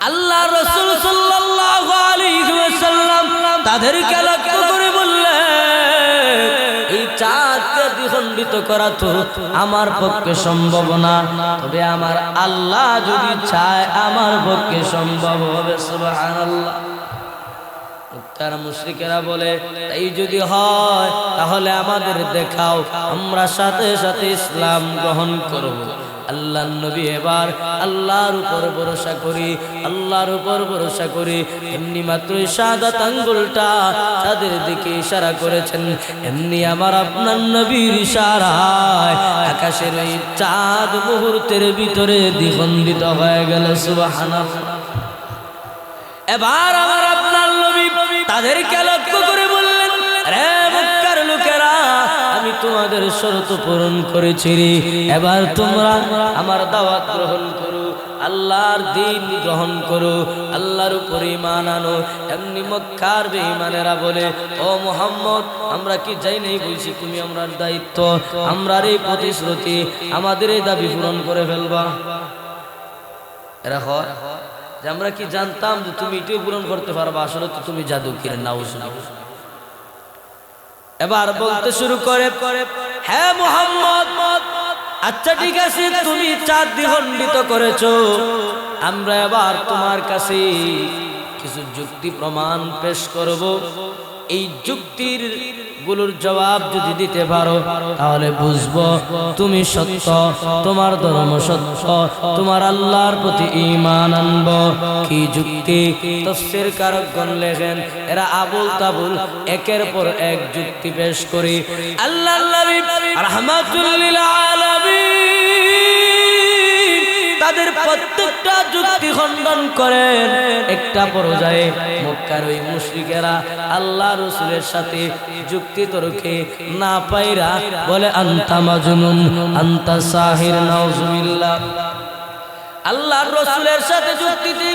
আল্লাহ রাসূল সাল্লাল্লাহু আলাইহি ওয়াসাল্লাম তাদেরকে লক্ষ্য করে বললেন, এই চাঁদকে দ্বিখণ্ডিত করা তো আমার পক্ষে সম্ভব না, তবে আমার আল্লাহ যদি চায় আমার পক্ষে সম্ভব হবে। সুবহানাল্লাহ। তারা মুশরিকেরা বলে, এই যদি হয় তাহলে আমাদের দেখাও, আমরা সাথে সাথে ইসলাম গ্রহণ করব। আল্লাহর নবী এবার আল্লাহর উপর ভরসা করি, আল্লাহর উপর ভরসা করি। এমনি মাত্র শাহাদাত আঙ্গুলটা তাদের দিকে ইশারা করেছেন, এমনি আমার আপনার নবীর ইশারায় আকাশের ওই চাঁদ মুহূর্তের ভিতরে দ্বিখণ্ডিত হয়ে গেল। সুবহানাল্লাহ। এবার আমার আপনার নবী তাদেরকে লক্ষ্য করে বললেন, রে মক্কার লোকেরা, আমি তোমাদের শর্ত পূরণ করেছি, এবার তোমরা আমার দাওয়াত গ্রহণ করো, আল্লাহর দ্বীন গ্রহণ করো, আল্লাহর উপরে ঈমান আনো। এমনি মক্কার বেঈমানেরা বলে, ও মুহাম্মদ, আমরা কি যাই নাই বলছি, তুমি আমরার দায়িত্ব, আমরার এই প্রতিশ্রুতি, আমাদের এই দাবি পূরণ করে ফেলবা। এরা হয় যে আমরা কি জানতাম যে তুমি এটাই পূরণ করতে পারবা, আসলে তো তুমি জাদুকর। নাউজুবিল্লাহ। এবার বলতে শুরু করে, হ্যাঁ মুহাম্মদ, আচ্ছা ঠিক আছে, তুমি চাঁদ দ্বিখণ্ডিত করেছো, আমরা এবার তোমার কাছে কিছু যুক্তি প্রমাণ পেশ করব। এই যুক্তির গুলোর জবাব যদি দিতে পারো তাহলে বুঝবো তুমি সত্য, তোমার ধর্ম সত্য, তোমার আল্লাহর প্রতি ঈমান আনবো। কি যুক্তি? তাফসীর কারকগণ লেখেন, এরা আবুল তাবুল একের পর এক যুক্তি পেশ করে আল্লাহর নবী রাহমাতুল লিল আলামিন তাদের প্রত্যেকটা যুক্তি খণ্ডন করেন। একটা পর্যায়ে মক্কার ওই মুশরিকেরা আল্লাহ রাসূলের সাথে যুক্তি তর্কে না পাইরা বলে, আনতা মাজনুন, আনতা সাহির। নাউজুবিল্লাহ। আল্লাহর রাসূলের সাথে যুক্তিতে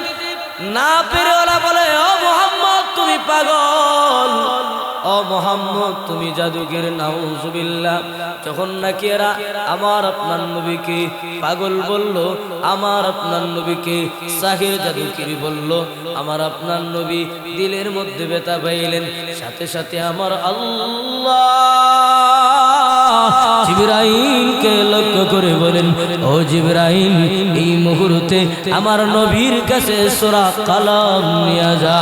না পেরে ওরা বলে, ও মুহাম্মদ তুমি পাগল, ও মুহাম্মদ তুমি জাদুকর। নাউজুবিল্লাহ। যখন নাকি এরা আমার আপনার নবীকে পাগল বলল, আমার আপনার নবীকে সাহির জাদুকর বলল, আমার আপনার নবী দিলের মধ্যে ব্যথা পাইলেন। সাথে সাথে আমার আল্লাহ জিবরাইলকে লক্ষ্য করে বলেন, ও জিবরাইল, এই মুহূর্তে আমার নবীর কাছে সূরা কলম নিয়ে যা।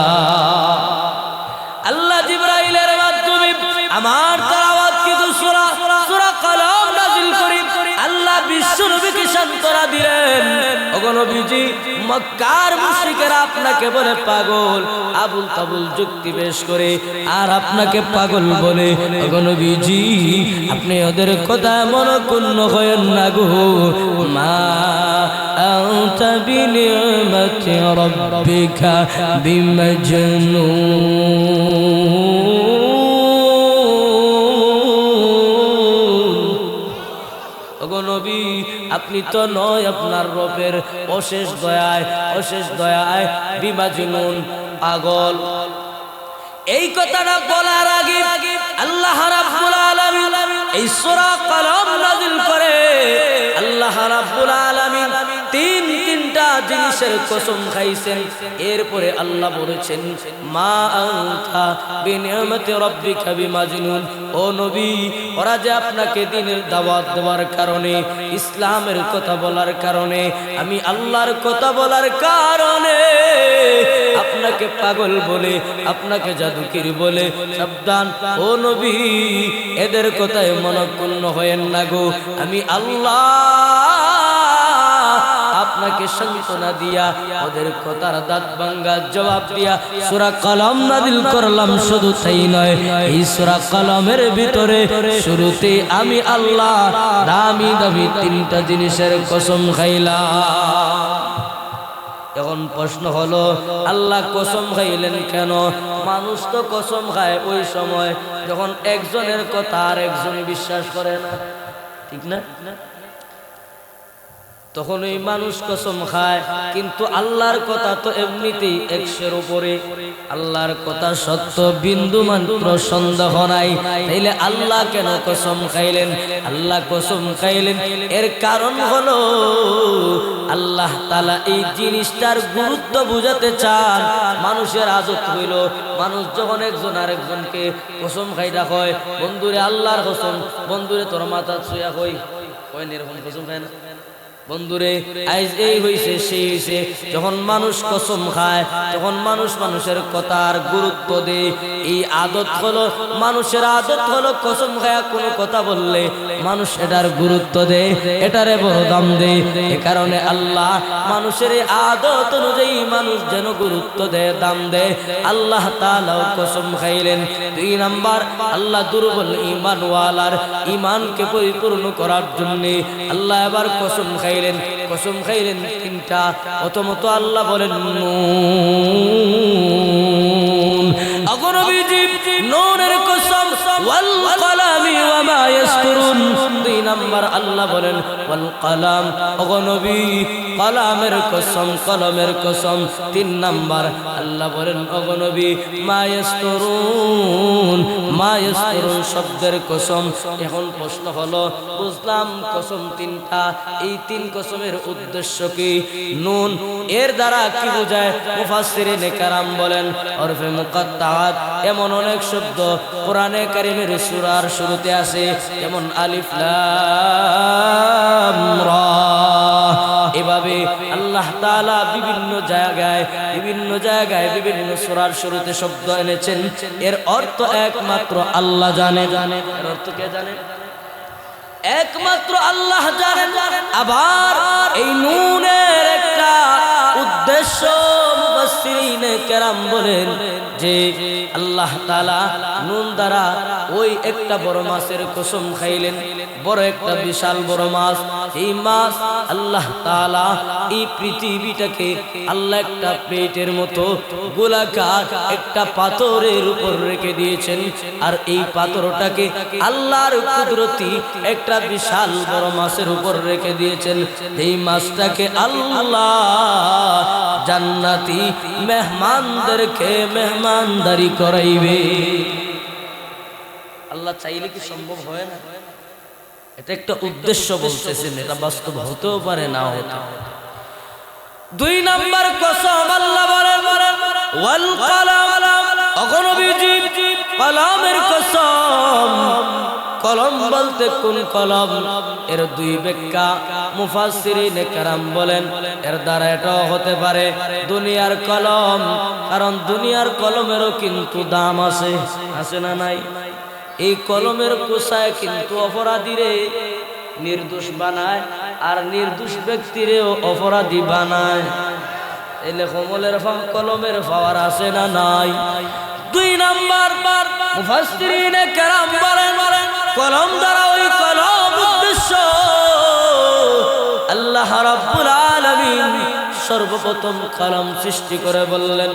আল্লাহ জিবরাইলের মাধ্যমে আমার তেলাওয়াত কিন্তু সূরা কলম নাযিল করে আল্লাহ বিশ্ব নবীকে সান্ত্বনা দিলেন। ওগো নবীজি, মক্কার মুশরিকেরা আপনাকে বলে পাগল, আবুল তাবুল যুক্তি পেশ করে আর আপনাকে পাগল বলে। ওগো নবীজি, আপনি ওদের কথা মনক্ষুণ্ণ হয়েন না গো। মা আনতা বিনিমাতি রাব্বিকা বিমাজনুন। ওগো নবী, আপনি তো নয় আপনার রবের অশেষ দয়ায় বিমাজনুন, পাগল। এই কথাটা বলার আগে আল্লাহ রাব্বুল আলামিন এই সূরা কলম নাযিল করে। আল্লাহ রাব্বুল আলামিন তিনটা জিনিসের কসম খাইছেন। এরপরে আল্লাহ বলেছেন, মা আনতা বিনিয়ামতি রাব্বিকা বিমাজনুন। ও নবী, ওরা যে আপনাকে দ্বীনের দাওয়াত দেওয়ার কারণে, ইসলামের কথা বলার কারণে, আমি আল্লাহর কথা বলার কারণে আপনাকে পাগল বলে, আপনাকে জাদুকর বলে। সাবধান ও নবী, এদের কথায় মনক্ষুণ্ণ হয়েন না গো। আমি আল্লাহ আপনাকে সান্ত্বনা দিয়া ওদের কথার দাঁত ভাঙ্গা জবাব দিয়া সূরা কলম নাযিল করলাম। শুধু তাই নয়, এই সূরা কলমের ভিতরে শুরুতে আমি আল্লাহ দামি দামি তিনটা জিনিসের কসম খাইলাম। এখন প্রশ্ন হলো আল্লাহ কসম খাইলেন কেন? মানুষ তো কসম খায় ওই সময় যখন একজনের কথা আর একজন বিশ্বাস করে না, ঠিক না? তখন ওই মানুষ কসম খায়, কিন্তু আল্লাহর কথা তো এমনিতেই 100-এর উপরে। আল্লাহর কথা সত্য, বিন্দু মাত্র সন্দেহ নাই। তাইলে আল্লাহ কেন কসম খাইলেন? আল্লাহ কসম খাইলেন এর কারণ হলো আল্লাহ তাআলা এই জিনিসটার গুরুত্ব বুঝাতে চান। মানুষের আদত হইল, মানুষ যখন একজন আরেকজনকে কসম খাইটা হয়, বন্ধুরে আল্লাহর কসম, বন্ধুরে তোর মাথা ছুঁয়া কই কয়, এরকম কসম খায় না বন্ধুরে আজ এই হইছে সেই হইছে। যখন মানুষ কসম খায় তখন মানুষ মানুষের কথার গুরুত্ব দেয়। এই আদত হলো মানুষের আদত হলো, কসম খায়া কোনো কথা বললে মানুষ এটার গুরুত্ব দেয়, এটারে বড় দাম দেয়। এ কারণে আল্লাহ মানুষের এই আদত অনুযায়ী মানুষ যেন গুরুত্ব দেয়, দাম দেয়, আল্লাহ তাআলাও কসম খাইলেন। 2 নাম্বার, আল্লাহ দুর্বল ঈমানওয়ালার ঈমানকে পরিপূর্ণ করার জন্য আল্লাহ এবার কসম খাইলেন। কসম খাইলেন 3টা। প্রথমত আল্লাহ বলেন নুন, আগনবীজি নুনের কসম, ওয়াল কলামি ওয়া মা ইয়াসতুরুন। 2 নাম্বার আল্লাহ বলেন ওয়াল কলাম, আগনবী কলামের কসম, কলমের কসম। 3 নাম্বার আল্লাহ বলেন আগনবী মা ইয়াসতুরুন, মা ইয়াসতুরুন শব্দের কসম। এখন প্রশ্ন হলো, বুঝলাম কসম 3টা, এই 3 কসমের উদ্দেশ্য কি? নুন এর দ্বারা কি বোঝায়? মুফাসসিরিনে কেরাম বলেন ওরফে মুকাত্তাআত এমন অনেক শব্দ কোরআনে কারীমের সূরার শুরুতে আছে, যেমন আলিফ লাম রা। এভাবে আল্লাহ তাআলা বিভিন্ন জায়গায় বিভিন্ন সূরার শুরুতে শব্দ এনেছেন। এর অর্থ একমাত্র আল্লাহ জানে। এর অর্থ কে জানে? একমাত্র আল্লাহ জানেন। আবার এই নুনের একটা উদ্দেশ্য মুফাসসিরিনে কেরাম বলেন যে আল্লাহ তাআলা নুন দ্বারা ওই একটা বড় মাছের কসম খাইলেন, বড় একটা বিশাল বড় মাছ। এই মাছ আল্লাহ তাআলা এই পৃথিবীটাকে আল্লাহ একটা প্লেটের মতো গোলাকার একটা পাথরের উপর রেখে দিয়েছেন, আর এই পাথরটাকে আল্লাহর কুদরতি একটা বিশাল বড় মাছের উপর রেখে দিয়েছেন। এই মাছটাকে আল্লাহ জান্নাতি মেহমানদেরকে মেহমানদারি করাইবে। আল্লাহ চাইলে কি সম্ভব হয় না? এটা একটা উদ্দেশ্য বলতেছেন, এটা বাস্তব হতেও পারে, নাও হতে পারে। 2 নাম্বার কসম আল্লাহ বলেন ওয়াল কলাম, আগনবীজি কলমের কসম। কলম বলতে কোন কলম? এর 2 ব্যাখ্যা মুফাসসিরিনে কেরাম বলেন। এর দ্বারা এটাও হতে পারে দুনিয়ার কলম, কারণ দুনিয়ার কলমেরও কিন্তু দাম আছে, আছে না নাই? এই কলমের কোষায় কিন্তু অপরাধীরে নির্দোষ বানায়, আর নির্দোষ ব্যক্তিরেও অপরাধী বানায়। এলে কলমের পাওয়ার আছে না নাই? 2 নাম্বার মুফাসসিরিনে কেরাম বলেন কলম দ্বারা ওই কলম উদ্দেশ্য আল্লাহ রাব্বুল আলামিন সর্বপ্রথম কলম সৃষ্টি করে বললেন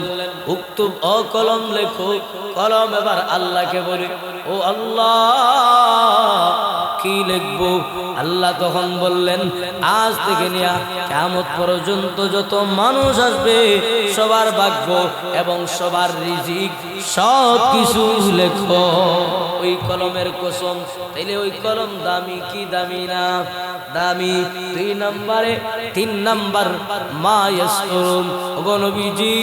উক্তুব, ও কলম লেখো। কলম এবার আল্লাহকে বলে, ও আল্লাহ কি লিখবো? আল্লাহ তখন বললেন, আজ থেকে নিয়ে কিয়ামত পর্যন্ত যত মানুষ আসবে সবার ভাগ্য এবং সবার রিজিক সব কিছু লেখো। ওই কলমের কসম। তাইলে ওই কলম দামি কি দামি না? দামি। 2 নম্বরে 3 নাম্বার মা ইয়াসতুরুন, ওগো নবীজি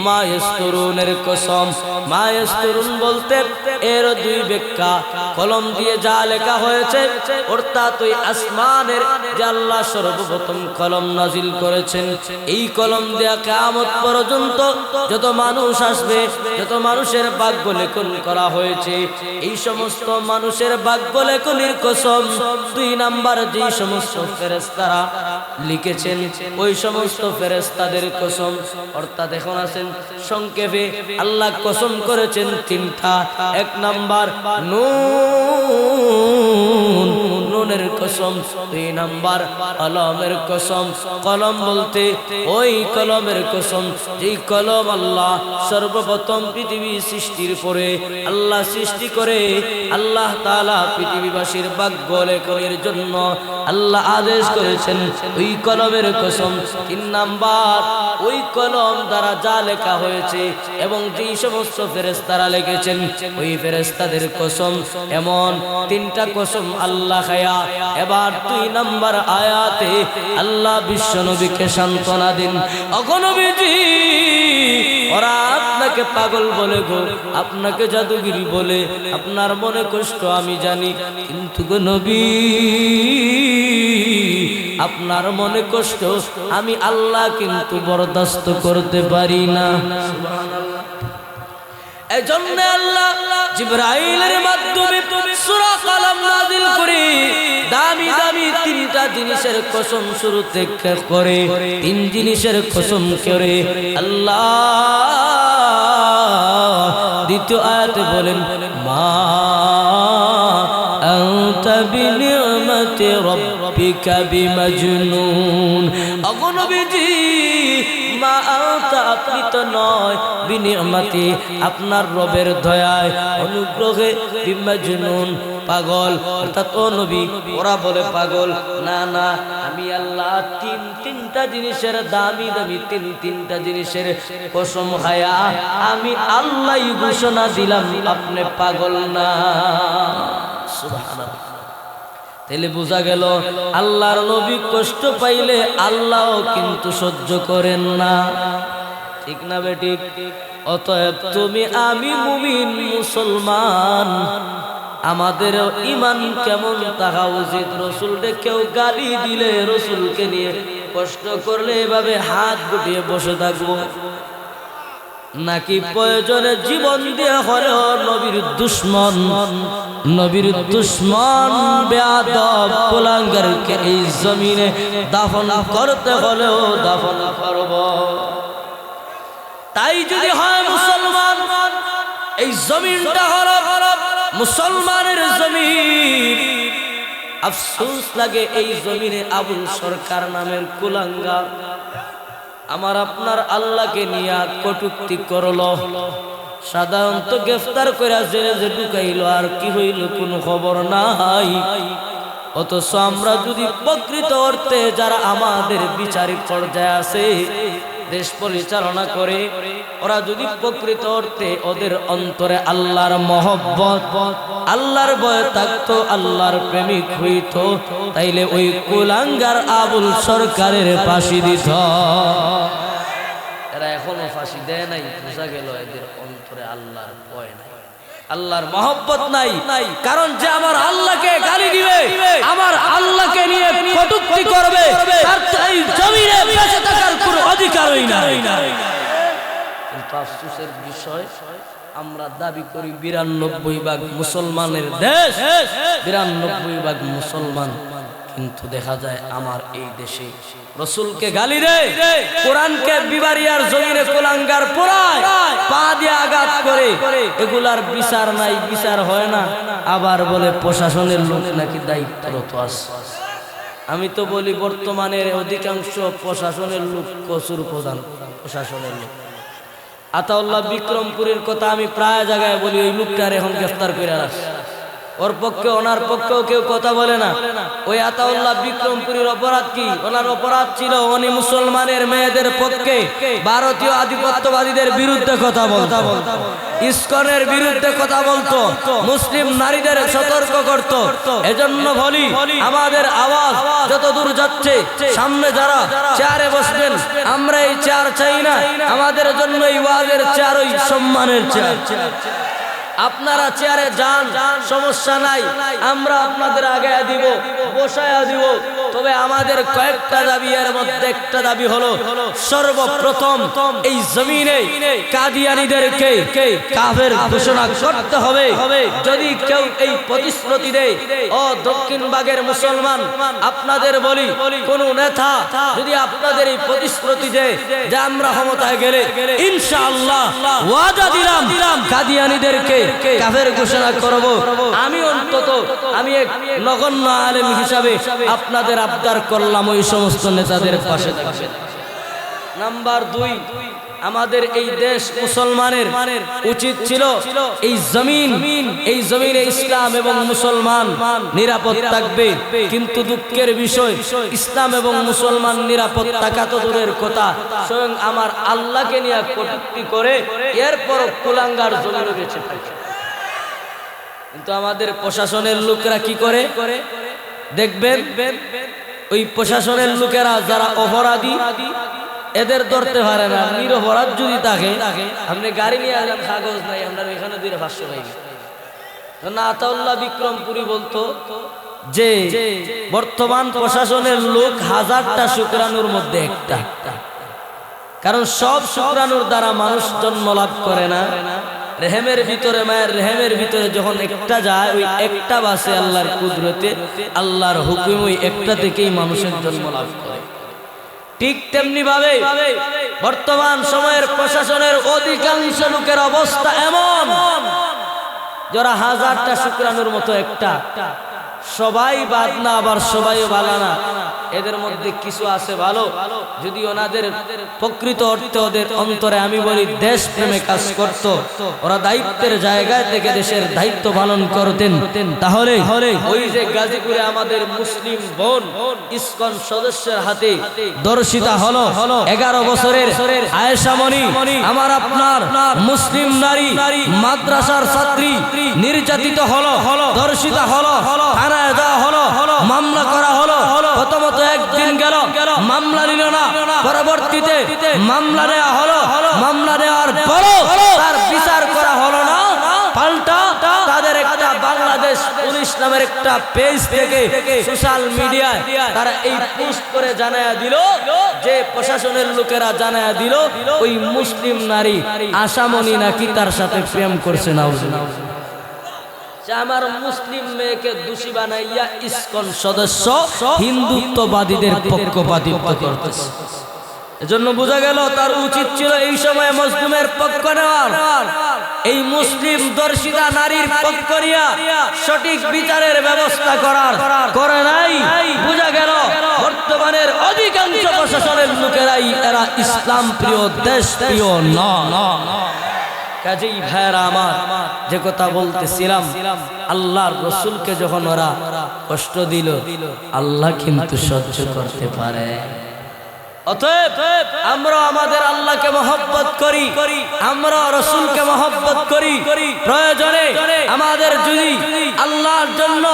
মা ইয়াসতুরুনের কসম। মা ইয়াসতুরুন বলতে এর 2 ব্যাখ্যা। কলম দিয়ে যা লেখা হয়েছে অর্থাৎ ওই আসমানের যে আল্লাহ সর্বপ্রথম কলম নাজিল করেছেন, এই কলম দিয়ে কিয়ামত পর্যন্ত যত মানুষ আসবে, যত মানুষের ভাগ্য লেখন করা হয়েছে, এই সমস্ত মানুষের ভাগ্য লেখনের কসম। 2 নাম্বার যে সমস্ত ফেরেশতারা লিখেছেন ওই সমস্ত ফেরেশতাদের কসম। অর্থাৎ এখন আছেন সংক্ষেপে আল্লাহ কসম করেছেন 3টা। 1 নাম্বার নুন, নুনের কসম, 2 নাম্বার কলমের কসম। কলম বলতে ওই কলমের কসম যেই কলম আল্লাহ সর্বপ্রথম পৃথিবী সৃষ্টির পরে আল্লাহ সৃষ্টি করে আল্লাহ তাআলা পৃথিবীবাসীর ভাগ্য লেখনের জন্য আল্লাহ আদেশ করেছেন, ওই কলমের কসম। 3 নাম্বার ওই কলম দ্বারা যা লেখা হয়েছে এবং যেই সমস্ত ফেরেশতারা লিখেছেন ওই ফেরেশতাদের কসম। এমন 3টা কসম আল্লাহ খায়া এবার 2 নাম্বার আয়াতে আল্লাহ বিশ্বনবীকে সান্ত্বনা দিন, ওগো নবীজি ওরা আপনাকে পাগল বলে গো, আপনাকে জাদুগিরি বলে, আপনার মনে কষ্ট আমি জানি, কিন্তু গো নবী আপনার মনে কষ্ট আমি আল্লাহ কিন্তু বরদাস্ত করতে পারি না। সুবহানাল্লাহ। এজন্য আল্লাহ জিবরাইলের মাধ্যমে সূরা কলম নাযিল করে দামি দামি 3টা জিনিসের কসম শুরুতে করে, 3 জিনিসের কসম করে আল্লাহ দ্বিতীয় আয়াতে বলেন, মা আনতা বিনি'মাতি রাব্বিকা বিমাজনুন। ওগো নবীজি মা আনতা আপনি তো নয়, বিনি'মাতি আপনার রবের দয়ায় অনুগ্রহে, বিমাজনুন পাগল। অর্থাৎ ও নবী ওরা বলে পাগল না, না আমি আল্লাহ 3টা জিনিসের দামি দামি 3টা জিনিসের কসম খায়া আমি আল্লাহই ঘোষণা দিলাম আপনি পাগল না। সুবহানাল্লাহ। তাহলে বোঝা গেল আল্লাহর নবী কষ্ট পাইলে আল্লাহও কিন্তু সহ্য করেন না, ঠিক না বেঠিক? অতএব তুমি আমি মুমিন মুসলমান, আমাদের ঈমান কেমন থাকা উচিত? রসুলকে কেউ গালি দিলে রসুলকে নিয়ে কষ্ট করলে এভাবে হাত গুটিয়ে বসে থাকবো, নাকি প্রয়োজনে জীবন দিয়ে হলেও নবীর দুশমন, নবীর দুশমন বেয়াদব কুলাঙ্গারকে এই জমিনে দাফন করতে হলেও দাফন করব? তাই যদি হয় মুসলমান, এই জমিনটা হলো মুসলমানের জমিন। আফসোস লাগে এই জমিনে আবুল সরকার নামের কুলাঙ্গার আমার আপনার আল্লাহকে নিয়ে কটূক্তি করলো, সাধারণত গ্রেফতার করে জেলে যে ঢুকাইলো, আর কি হইল কোনো খবর নাই। অথচ আমরা যদি প্রকৃত অর্থে যারা আমাদের বিচারিক পর্যায়ে আছে, দেশ পরিচালনা করে, ওরা যদি প্রকৃত অর্থে ওদের অন্তরে আল্লাহর মহব্বত আল্লাহর ভয় থাকতো, আল্লাহর প্রেমিক হইতো, তাইলে ওই কুলাঙ্গার আবুল সরকারের ফাঁসি দিত। এরা এখনো ফাঁসি দেয় নাই, বোঝা গেল এদের অন্তরে আল্লাহর ভয় নাই, আল্লাহর মহব্বত নাই। কারণ যে আমার আল্লাহকে গালি দিবে, আমার আল্লাহকে নিয়ে কটূক্তি করবে, তার এই জমিনে বেঁচে থাকার কোনো অধিকারই নাই। কিন্তু আফসোসের বিষয় আমরা দাবি করি 92% মুসলমানের দেশ, 92% মুসলমান, কিন্তু দেখা যায় আমার এই দেশে রসুলকে গালি দেয়, কোরআনকে বিবারিয়ার জমিনে কুলাঙ্গার পোড়ায়, পা দিয়ে আঘাত করে, এগুলার বিচার নাই, বিচার হয় না। আবার বলে প্রশাসনের লোক নাকি দায়িত্বরত আছে। আমি তো বলি বর্তমানের অধিকাংশ প্রশাসনের লোক কসুর প্রধান, প্রশাসনের লোক। আতাউল্লাহ বিক্রমপুরের কথা আমি প্রায় জায়গায় বলি, ওই লোকটার এখন গ্রেফতার করে আসে, ওর পক্ষে ওনার পক্ষেও কেউ কথা বলে না। ওই আতাউল্লাহ বিক্রমপুরীর অপরাধ কি? ওনার অপরাধ ছিল উনি মুসলমানের মেয়েদের পক্ষে ভারতীয় আধিপত্যবাদীদের বিরুদ্ধে কথা বলতো, ইসকনের বিরুদ্ধে কথা বলতো, মুসলিম নারীদের সতর্ক করত। এজন্য বলি আমাদের আওয়াজ যত দূর যাচ্ছে, সামনে যারা চেয়ারে বসবেন আমরা এই চেয়ার চাই না, আমাদের জন্য এই ওয়াজের চেয়ার ওই সম্মানের চেয়ার। আপনারা চেয়ারে যান, সমস্যা নাই, আমরা আপনাদের আগে দিব, বসায়া দিব। তবে আমাদের কয়েকটা দাবি, এর মধ্যে একটা দাবি হলো সর্বপ্রথম এই জমিনে কাদিয়ানীদেরকে কাফের ঘোষণা করতে হবে। যদি কেউ এই প্রতিশ্রুতি দেয়, ও দক্ষিণবাগের মুসলমান আপনাদের বলি, কোন নেতা যদি আপনাদের এই প্রতিশ্রুতি দেয় যে আমরা ক্ষমতায় গেলে ইনশাআল্লাহ ওয়াদা দিলাম কাদিয়ানীদেরকে কাফের ঘোষণা করব, আমি অন্তত আমি এক নগণ্য আলেম হিসাবে আপনাদের আবদার করলাম ওই সমস্ত নেতাদের পাশে থাকবেন। নাম্বার 2, আমাদের এই দেশ মুসলমানের উচিত ছিল এই জমিনে ইসলাম এবং মুসলমান নিরাপদ থাকবে, কিন্তু দুঃখের বিষয় ইসলাম এবং মুসলমান নিরাপদ থাকা তো দূরের কথা, স্বয়ং আমার আল্লাহকে নিয়ে কটূক্তি করে এরপর কুলাঙ্গার জমিনে বেঁচে থাকে। কিন্তু আমাদের প্রশাসনের লোকরা কি করে দেখবেন, ওই প্রশাসনের লোকেরা যারা অপরাধী এদের ধরতে পারে না, নিরপরাধ যদি থাকে আপনি গাড়ি নিয়ে আসলেন, কাগজ নাই, আমরা এখানে দিলে 500 পাই না। আতাউল্লাহ বিক্রমপুরী বলতো যে বর্তমান প্রশাসনের লোক 1000টা শুকরানুর মধ্যে একটা, কারণ সব শুকরানুর দ্বারা মানুষ জন্ম লাভ করে না। রেহেমের ভিতরে, মায়ের রেহেমের ভিতরে যখন একটা যায়, ওই একটা বাসে আল্লাহর কুদরতে, আল্লাহর হুকুম, ওই একটা থেকেই মানুষের জন্ম লাভ করে। ঠিক তেমনি ভাবে বর্তমান সময়ের প্রশাসনের অধিকাংশ লোকের অবস্থা এমন, যারা 1000টা শুকরানুর মতো একটা, সবাই বাদ না, আবার সবাই ভালো না। এদের মধ্যে কিছু আছে ভালো, যদি ওনাদের প্রকৃত অর্থে ওদের অন্তরে আমি বলি দেশ প্রেমে কাজ করত, ওরা দায়িত্বের জায়গায় থেকে দেশের দায়িত্ব পালন করতেন, তাহলে ওই যে গাজীপুরে আমাদের মুসলিম বোন ইসকন সদস্যের হাতে ধর্ষিতা হলো 11 বছরের আয়েশা মনি, আমার আপনার মুসলিম নারী মাদ্রাসার ছাত্রী নির্যাতিত হলো, ধর্ষিতা হলো, থানায় যাওয়া হলো, মামলা করা হলো। প্রথমত একদিন গেল, মামলা নিল না, পরবর্তীতে মামলা নেওয়া হলো, মামলা নেওয়ার পরও তার বিচার করা হলো না, পাল্টা তাদের একটা বাংলাদেশ পুলিশ নামের একটা পেজ থেকে সোশ্যাল মিডিয়ায় তারা এই পোস্ট করে জানায়া দিল যে প্রশাসনের লোকেরা জানায়া দিল ওই মুসলিম নারী আশামণি নাকি তার সাথে প্রেম করছে। না আমার মুসলিম মেয়েকে দোষী বানাইয়া ইসকন সদস্য হিন্দুত্ববাদীদের পক্ষপাতিত্ব করতেছে। এজন্য বোঝা গেল তার উচিত ছিল এই সময় মজলুমের পক্ষ নেওয়ার, এই মুসলিম দর্শিতা নারীর পক্ষ নিয়া সঠিক বিচারের ব্যবস্থা করার, করে নাই। বোঝা গেল বর্তমানের অধিকাংশ প্রশাসনের লোকেরাই এরা ইসলাম প্রিয়, দেশ প্রিয় না। কাজেই ভাইরা আমার, যে কথা বলতেছিলাম, আল্লাহর রসুলকে যখন ওরা কষ্ট দিল, আল্লাহ কিন্তু সহ্য করতে পারে। অতএব আমরা আমাদের আল্লাহকে মহব্বত করি, আমরা রসুলকে মহব্বত করি। প্রয়োজনে আমাদের যদি আল্লাহর জন্য,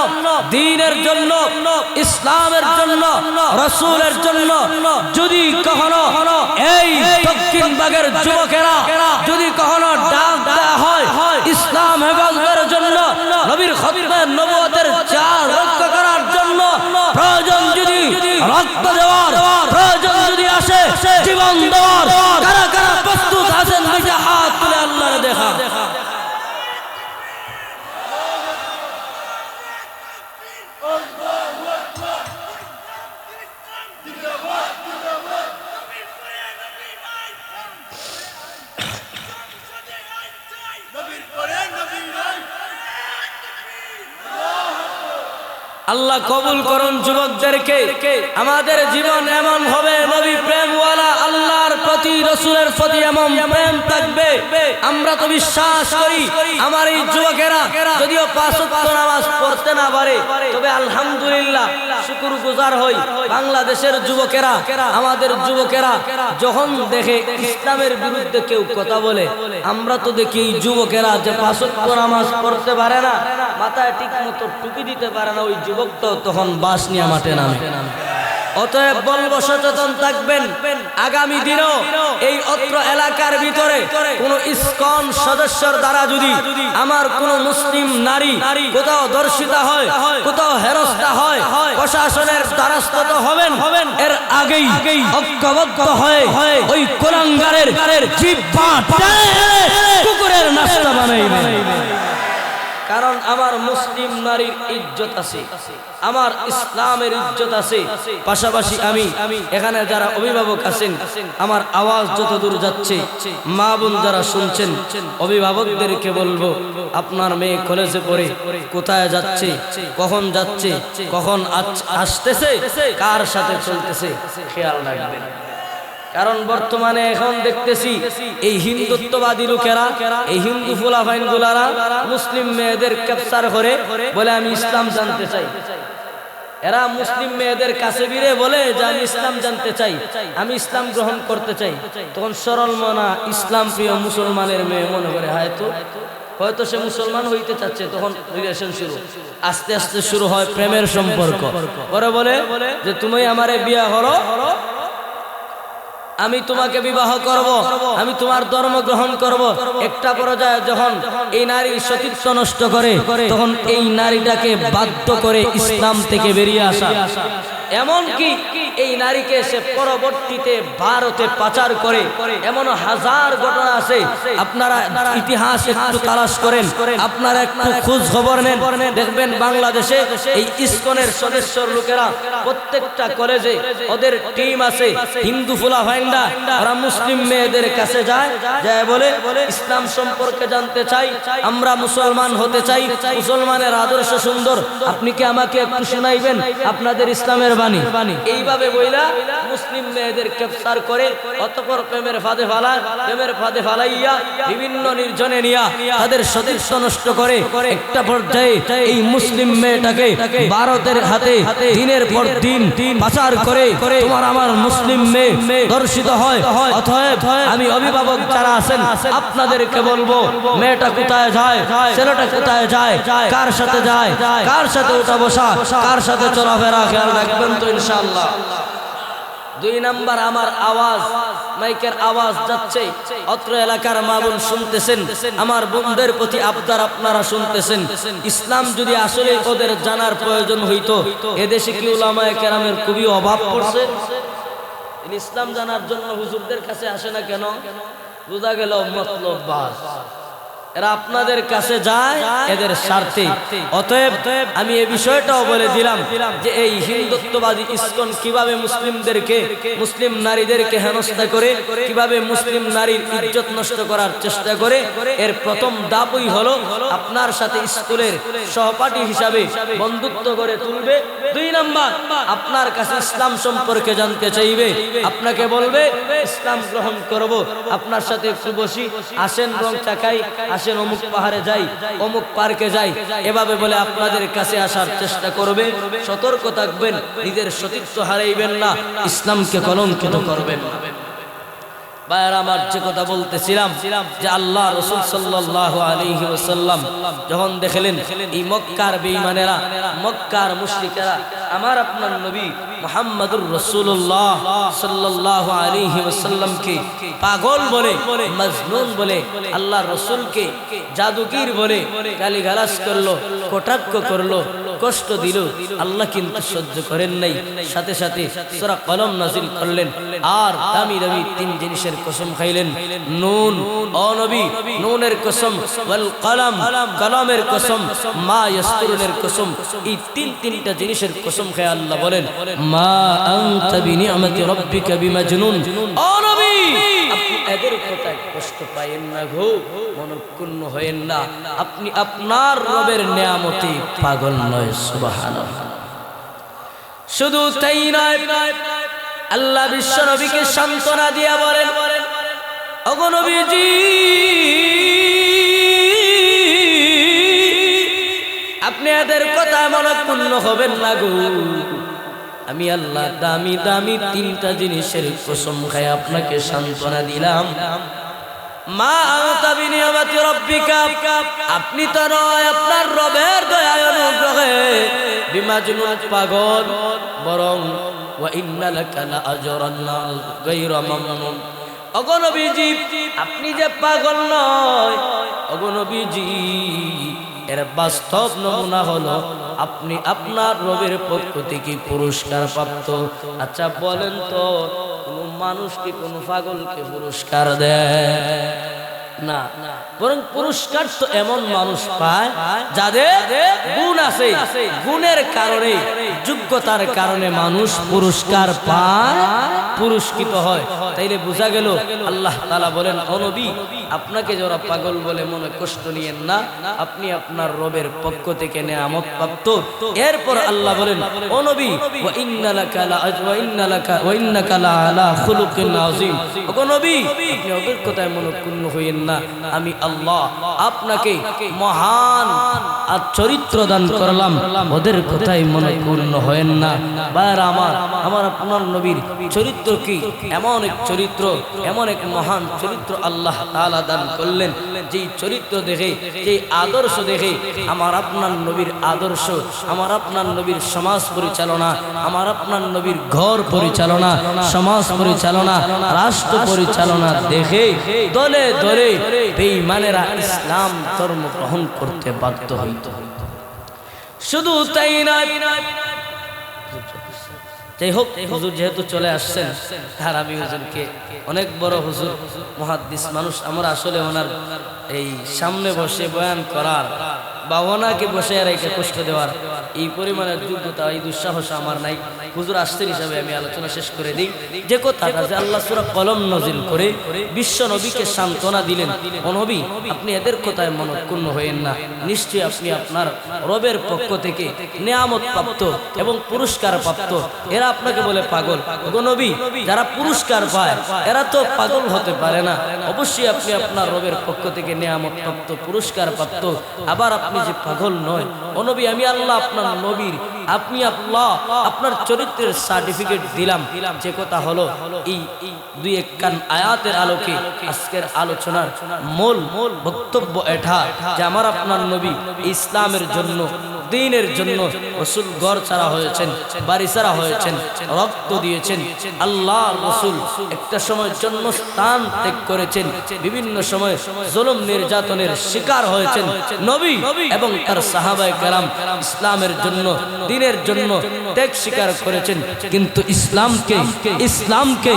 দ্বীনের জন্য, ইসলামের জন্য, রসুলের জন্য যদি কখনো এই দক্ষিণবাগের যুবকেরা যদি কখনো ডাক দেওয়া হয় ইসলাম হেফাজতের জন্য, নবীর খতমের নবুয়তের চাল রক্ষা করার জন্য, প্রয়োজন যদি রক্ত দেওয়ার প্রয়োজন যদি আসে, জীবন দেওয়ার, কারা কারা প্রস্তুত আছেন? দুইটা হাত তুলে আল্লাহর দেখা। আল্লাহ কবুল করুন যুবকদেরকে। আমাদের জীবন এমন হবে নবী প্রেমওয়ালা, আল্লাহর প্রতি, রসুলের প্রতি এমন প্রেম থাকবে। আমরা তো বিশ্বাস করি আমার এই যুবকেরা যদিও 5 ওয়াক্ত নামাজ পড়তে না পারে, তবে আলহামদুলিল্লাহ শুকরগুজার হই বাংলাদেশের যুবকেরা, আমাদের যুবকেরা যখন দেখে ইসলামের বিরুদ্ধে কেউ কথা বলে, আমরা তো দেখি এই যুবকেরা যে 5 ওয়াক্ত নামাজ পড়তে পারে না, মাথায় ঠিক মতো টুপি দিতে পারে না, ওই যুবক তো তখন বাস নিয়ে মাঠে নামে। অতএব বলবো সচেতন থাকবেন। আগামী দিনও এই অত্র এলাকার ভিতরে কোন ইসকন সদস্যর দ্বারা যদি আমার কোন মুসলিম নারী কোথাও ধর্ষিতা হয়, কোথাও হেনস্থা হয়, প্রশাসনের দ্বারস্থ তো হবেন, এর আগেই ঐক্যবদ্ধ হয়ে ওই কুলাঙ্গারের জিহ্বা টেনে কুকুরের নাস্তা বানাইবেন। কারণ আমার মুসলিম নারীর ইজ্জত আছে, আমার ইসলামের ইজ্জত আছে। পাশাপাশি আমি এখানে যারা অভিভাবক আছেন, আমার আওয়াজ যত দূর যাচ্ছে, মা বোন যারা শুনছেন, অভিভাবকদেরকে বলবো, আপনার মেয়ে কলেজে পড়ে কোথায় যাচ্ছে, কখন যাচ্ছে, কখন আসতেছে, কার সাথে চলতেছে, খেয়াল রাখবেন। কারণ বর্তমানে এখন দেখতেছি এই হিন্দুত্ববাদী লোকেরা, এই হিন্দু ফুলাফাইন গুলারা মুসলিম মেয়েদের ক্যাপচার করে বলে আমি ইসলাম জানতে চাই। এরা মুসলিম মেয়েদের কাছে বিরে বলে যে আমি ইসলাম জানতে চাই, আমি ইসলাম গ্রহণ করতে চাই। তখন সরল মনা ইসলাম প্রিয় মুসলমানের মেয়ে মনে করে হয়তো সে মুসলমান হইতে চাচ্ছে, তখন রিলেশন শুরু, আস্তে আস্তে শুরু হয় প্রেমের সম্পর্ক। পরে বলে যে তুমি আমারে বিয়া করো, আমি তোমাকে বিবাহ করব, আমি তোমার ধর্ম গ্রহণ করব। একটা পর্যায়ে যখন এই নারীর সতীত্ব নষ্ট করে, তখন এই নারীটাকে বাধ্য করে ইসলাম থেকে বেরিয়ে আসা। এমনকি এই নারীকে সে পরবর্তীতে ভারতে পাচার করে, এমন হাজার ঘটনা আছে। আপনারা ইতিহাস একটু তালাশ করেন, আপনারা একটু খোঁজ খবর নেন, দেখবেন বাংলাদেশে এই ইসকনের সদস্যর লোকেরা প্রত্যেকটা কলেজে ওদের টিম আছে, হিন্দু ফুলাফাইন্ডা, ওরা মুসলিম মেয়েদের কাছে যায়, বলে ইসলাম সম্পর্কে জানতে চাই, আমরা মুসলমান হতে চাই, মুসলমানের আদর্শ সুন্দর, আপনি কি আমাকে একটু শোনাইবেন আপনাদের ইসলামের বাণী। এইভাবে বইলা মুসলিম মেয়েদের ক্যাপচার করে, অতঃপর প্রেমের ফাঁদে ফালাইয়া বিভিন্ন নির্জনে নিয়া তাদের সতীত্ব নষ্ট করে। একটা পর্যায়ে এই মুসলিম মেয়েটাকে ভারতের হাতে দিনের পর দিন পাচার করে তোমার আমার মুসলিম মেয়ে দর্শিত হয়। অতএব আমি অভিভাবক যারা আছেন আপনাদেরকে বলবো, মেয়েটা কোথায় যায়, ছেলেটা কোথায় যায়, কার সাথে যায়, কার সাথে উঠা বসা, কার সাথে চলাফেরা, খেয়াল রাখবেন তো ইনশাআল্লাহ। 2 নাম্বার, আমার আওয়াজ, মাইকের আওয়াজ যাচ্ছে, অত্র এলাকার মা বোন শুনতেছেন, আমার বোনদের প্রতি আবদার আপনারা শুনতেছেন। ইসলাম যদি আসলে ওদের জানার প্রয়োজন হইতো, এদেশে কি উলামায়ে কেরামের খুবই অভাব পড়ছে? ইসলাম জানার জন্য হুজুরদের কাছে আসে না কেন? বুঝা গেল মতলব বাস, এরা আপনাদের কাছে যায় এদের স্বার্থে। অতএব আমি এই বিষয়টাও বলে দিলাম যে এই হিন্দুত্ববাদী ইসকন কিভাবে মুসলিমদেরকে, মুসলিম নারীদেরকে হেনস্থা করে, কিভাবে মুসলিম নারীর ইজ্জত নষ্ট করার চেষ্টা করে। এর প্রথম ধাপই হলো আপনার সাথে স্কুলের সহপাঠী হিসাবে বন্ধুত্ব করে তুলবে। 2 নাম্বার, আপনার কাছে ইসলাম সম্পর্কে জানতে চাইবে, আপনাকে বলবে ইসলাম গ্রহণ করব, আপনার সাথে একটু বসি, আসেন রং চাকাই, আসেন অমুক পাহাড়ে যাই, অমুক পার্কে যাই, এভাবে বলে আপনাদের কাছে আসার চেষ্টা করবে। সতর্ক থাকবেন, নিজের সতীত্ব হারাইবেন না, ইসলামকে কলঙ্কিত করবেন না। ভাইরা আমার, যে কথা বলতেছিলাম যে আল্লাহ রাসূল সাল্লাল্লাহু আলাইহি ওয়াসাল্লাম যখন দেখলেন এই মক্কার বেঈমানেরা, মক্কার মুশরিকেরা আমার আপনার নবী মুহাম্মদুর রাসূলুল্লাহ সাল্লাল্লাহু আলাইহি ওয়াসাল্লামকে পাগল বলে, মজনুন বলে, আল্লাহর রাসূলকে জাদুকীর বলে গালিগালাজ করলো, কটাক্ষ করলো, কষ্ট দিল, আল্লাহ কিন্তু সহ্য করেন নাই। সাথে সাথে সূরা কলম নাযিল করলেন, আর দামি দামি 3 জিনিসের কসম খাইলেন। নুন, ও নবী, নুনের কসম, ওয়াল কলম, কলমের কসম, মা ইয়াসতুরুনের কসম। এই তিনটা জিনিসের কসম খায় আল্লাহ বলেন, মা আনতা বিনিআমাতি রাব্বিকা বিমাজনুন। ও নবী, আপনি এদের কথায় কষ্ট পায়েন না গো, মনক্ষুণ্ণ হয়েন না, আপনি আপনার রবের নিয়ামতে পাগল নয়। সুবহানাল্লাহ। শুধু তাই নয়, আল্লাহ বিশ্ব নবীকে সান্ত্বনা দিয়া বলেন, ওগো নবীজি, আপনি এদের কথা মনক্ষুণ্ণ হবেন না গো, আমি আল্লাহ দামি দামি 3টা জিনিসের কসম খায় আপনাকে সান্ত্বনা দিলাম। মা আনতা বিনিয়ামাতি রাব্বিকা, আপনি তো নয় আপনার রবের দয়ায় অনুগ্রহে বিমাজনুন, পাগল, বরং ওয়া ইন্না লাকা লাআজরান গায়রা মামনুন। ওগো নবীজি, আপনি যে পাগল নয়, ওগো নবীজি, এর বাস্তব নমুনা হলো আপনি আপনার রবের পক্ষ থেকে পুরস্কার প্রাপ্ত। আচ্ছা বলেন তো, কোন মানুষ কি কোন পাগলকে পুরস্কার দেয়? না, বরং পুরস্কার তো এমন মানুষ পায় যাদের গুণ আছে, গুণের কারণে যোগ্যতার কারণে মানুষ পুরস্কার পায়, পুরস্কৃত হয়। তাইলে বোঝা গেল আল্লাহ তাআলা বলেন, ও নবী, আপনাকে যারা পাগল বলে মনে কষ্ট নিয়েন না, আপনি আপনার রবের পক্ষ থেকে নেয়ামত প্রাপ্ত। এরপর আল্লাহ বলেন, ও নবী, ওয়া ইন্নাকা লা আলা খুলুকিন আযীম। ও নবী, আপনি ওদের কথায় মনঃক্ষুণ্ণ হইেন না, আমি আল্লাহ আপনাকে মহান আর চরিত্র দান করলাম, ওদের কথায় মনঃক্ষুণ্ণ হয়েন না। ভাইরা আমার আপনার নবীর চরিত্র কি? এমন এক চরিত্র, এমন এক মহান চরিত্র আল্লাহ তাআলা দান করলেন, যেই চরিত্র দেখে, যেই আদর্শ দেখে আমার আপনার নবীর আদর্শ, আমার আপনার নবীর সমাজ পরিচালনা, আমার আপনার নবীর ঘর পরিচালনা, সমাজ পরিচালনা, রাষ্ট্র পরিচালনা দেখে দলে দলে বেঈমানেরা ইসলাম ধর্ম গ্রহণ করতে বাধ্য হইত। শুধু তাই নয়, যাই হোক, হুজুর যেহেতু চলে আসছেন, আর আমি হুজুরকে অনেক বড় হুজুর, মুহাদ্দিস মানুষ, আমরা আসলে ওনার এই সামনে বসে বয়ান করার বা ওনাকে বসে রেখে কষ্ট দেওয়ার এই পরিমাণের যোগ্যতা, এই দুঃসাহস আমার নাই। হুজুর আসছেন হিসাবে আমি আলোচনা শেষ করে দিই। যে কথাটা যে আল্লাহ সূরা কলম নাযিল করে বিশ্ব নবীকে সান্ত্বনা দিলেন, ও নবী, আপনি এদের কথায় মনঃক্ষুণ্ণ হয়েন না, নিশ্চয়ই আপনি আপনার রবের পক্ষ থেকে নিয়ামত প্রাপ্ত এবং পুরস্কার প্রাপ্ত। এরা আপনাকে বলে পাগল। ও নবী, যারা পুরস্কার পায় এরা তো পাগল হতে পারে না, অবশ্যই আপনি আপনার রবের পক্ষ থেকে নিয়ামত প্রাপ্ত, পুরস্কার প্রাপ্ত। আবার আপনি যে পাগল নয়, ও নবী, আমি আল্লাহ আপনার নবীর, আপনি আল্লাহ আপনার চরিত্রের সার্টিফিকেট দিলাম। যে কথা হলো এই দুই একখান আয়াতের আলোকে আজকের আলোচনার মূল বক্তব্য এটা যে আমার আপনার নবী ইসলামের জন্য, দ্বীনের জন্য রাসূল ঘর ছাড়া হয়েছেন, বাড়ি ছাড়া হয়েছেন, রক্ত দিয়েছেন। আল্লাহ রাসূল একটা সময় জন্মস্থান ত্যাগ করেছেন, বিভিন্ন সময় জুলুম নির্যাতনের শিকার হয়েছেন। নবী এবং তার সাহাবায়ে কেরাম ইসলামের জন্য, দ্বীনের জন্য ত্যাগ স্বীকার করেছেন, কিন্তু ইসলামকে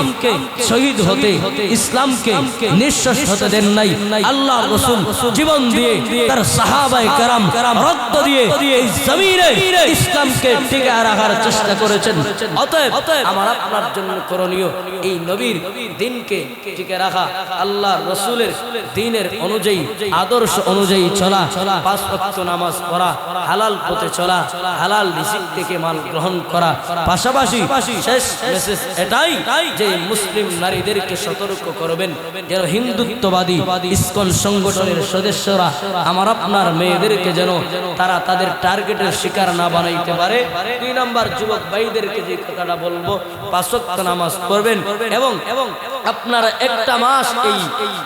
শহীদ হতে, ইসলামকে নিঃশেষ হতে দেন নাই। আল্লাহ রাসূল জীবন দিয়ে, তার সাহাবায়ে কেরাম রক্ত দিয়ে এই জমিনে ইসলামকে টিকে রাখার চেষ্টা করেছেন। অতএব আমার আপনার জন্য করণীয় এই নবীর দ্বীনকে টিকে রাখা, আল্লাহ রাসূলের দ্বীনের অনুযায়ী, আদর্শ অনুযায়ী চলা, 5 ওয়াক্ত নামাজ পড়া, হালাল পথে চলা, হালাল রিজিক থেকে মাল গ্রহণ করা। পাশাপাশি শেষ মেসেজ এটাই যে মুসলিম নারীদেরকে সতর্ক করবেন যেন হিন্দুত্ববাদী ইসকন সংগঠনের সদস্যরা আমার আপনার মেয়েদেরকে যেন তারা তাদের টার্গেটের শিকার না বানাইতে পারে। 2 নাম্বার, যুবক ভাইদেরকে যে কথাটা বলবো, 5 ওয়াক্ত নামাজ পড়বেন এবং আপনারা একটা মাস এই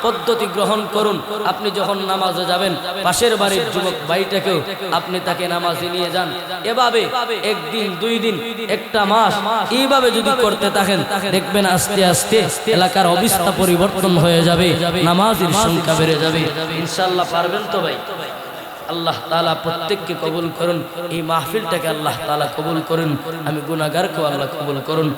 পদ্ধতি গ্রহণ করুন। আপনি যখন নামাজে যাবেন, পাশের বাড়ির যুবক ভাইটাকেও আপনি তাকে নামাজে নিয়ে যান। এভাবে 1 দিন, 2 দিন, একটা মাস এইভাবে যদি করতে থাকেন, দেখবেন আস্তে আস্তে এলাকার অবস্থা পরিবর্তন হয়ে যাবে, নামাজের সংখ্যা বেড়ে যাবে। ইনশাআল্লাহ পারবেন তো ভাই? আল্লাহ তাআলা প্রত্যেককে কবুল করুন, এই মাহফিলটাকে আল্লাহ তাআলা কবুল করুন, আমি গুনাহগারকেও আল্লাহ কবুল করুন।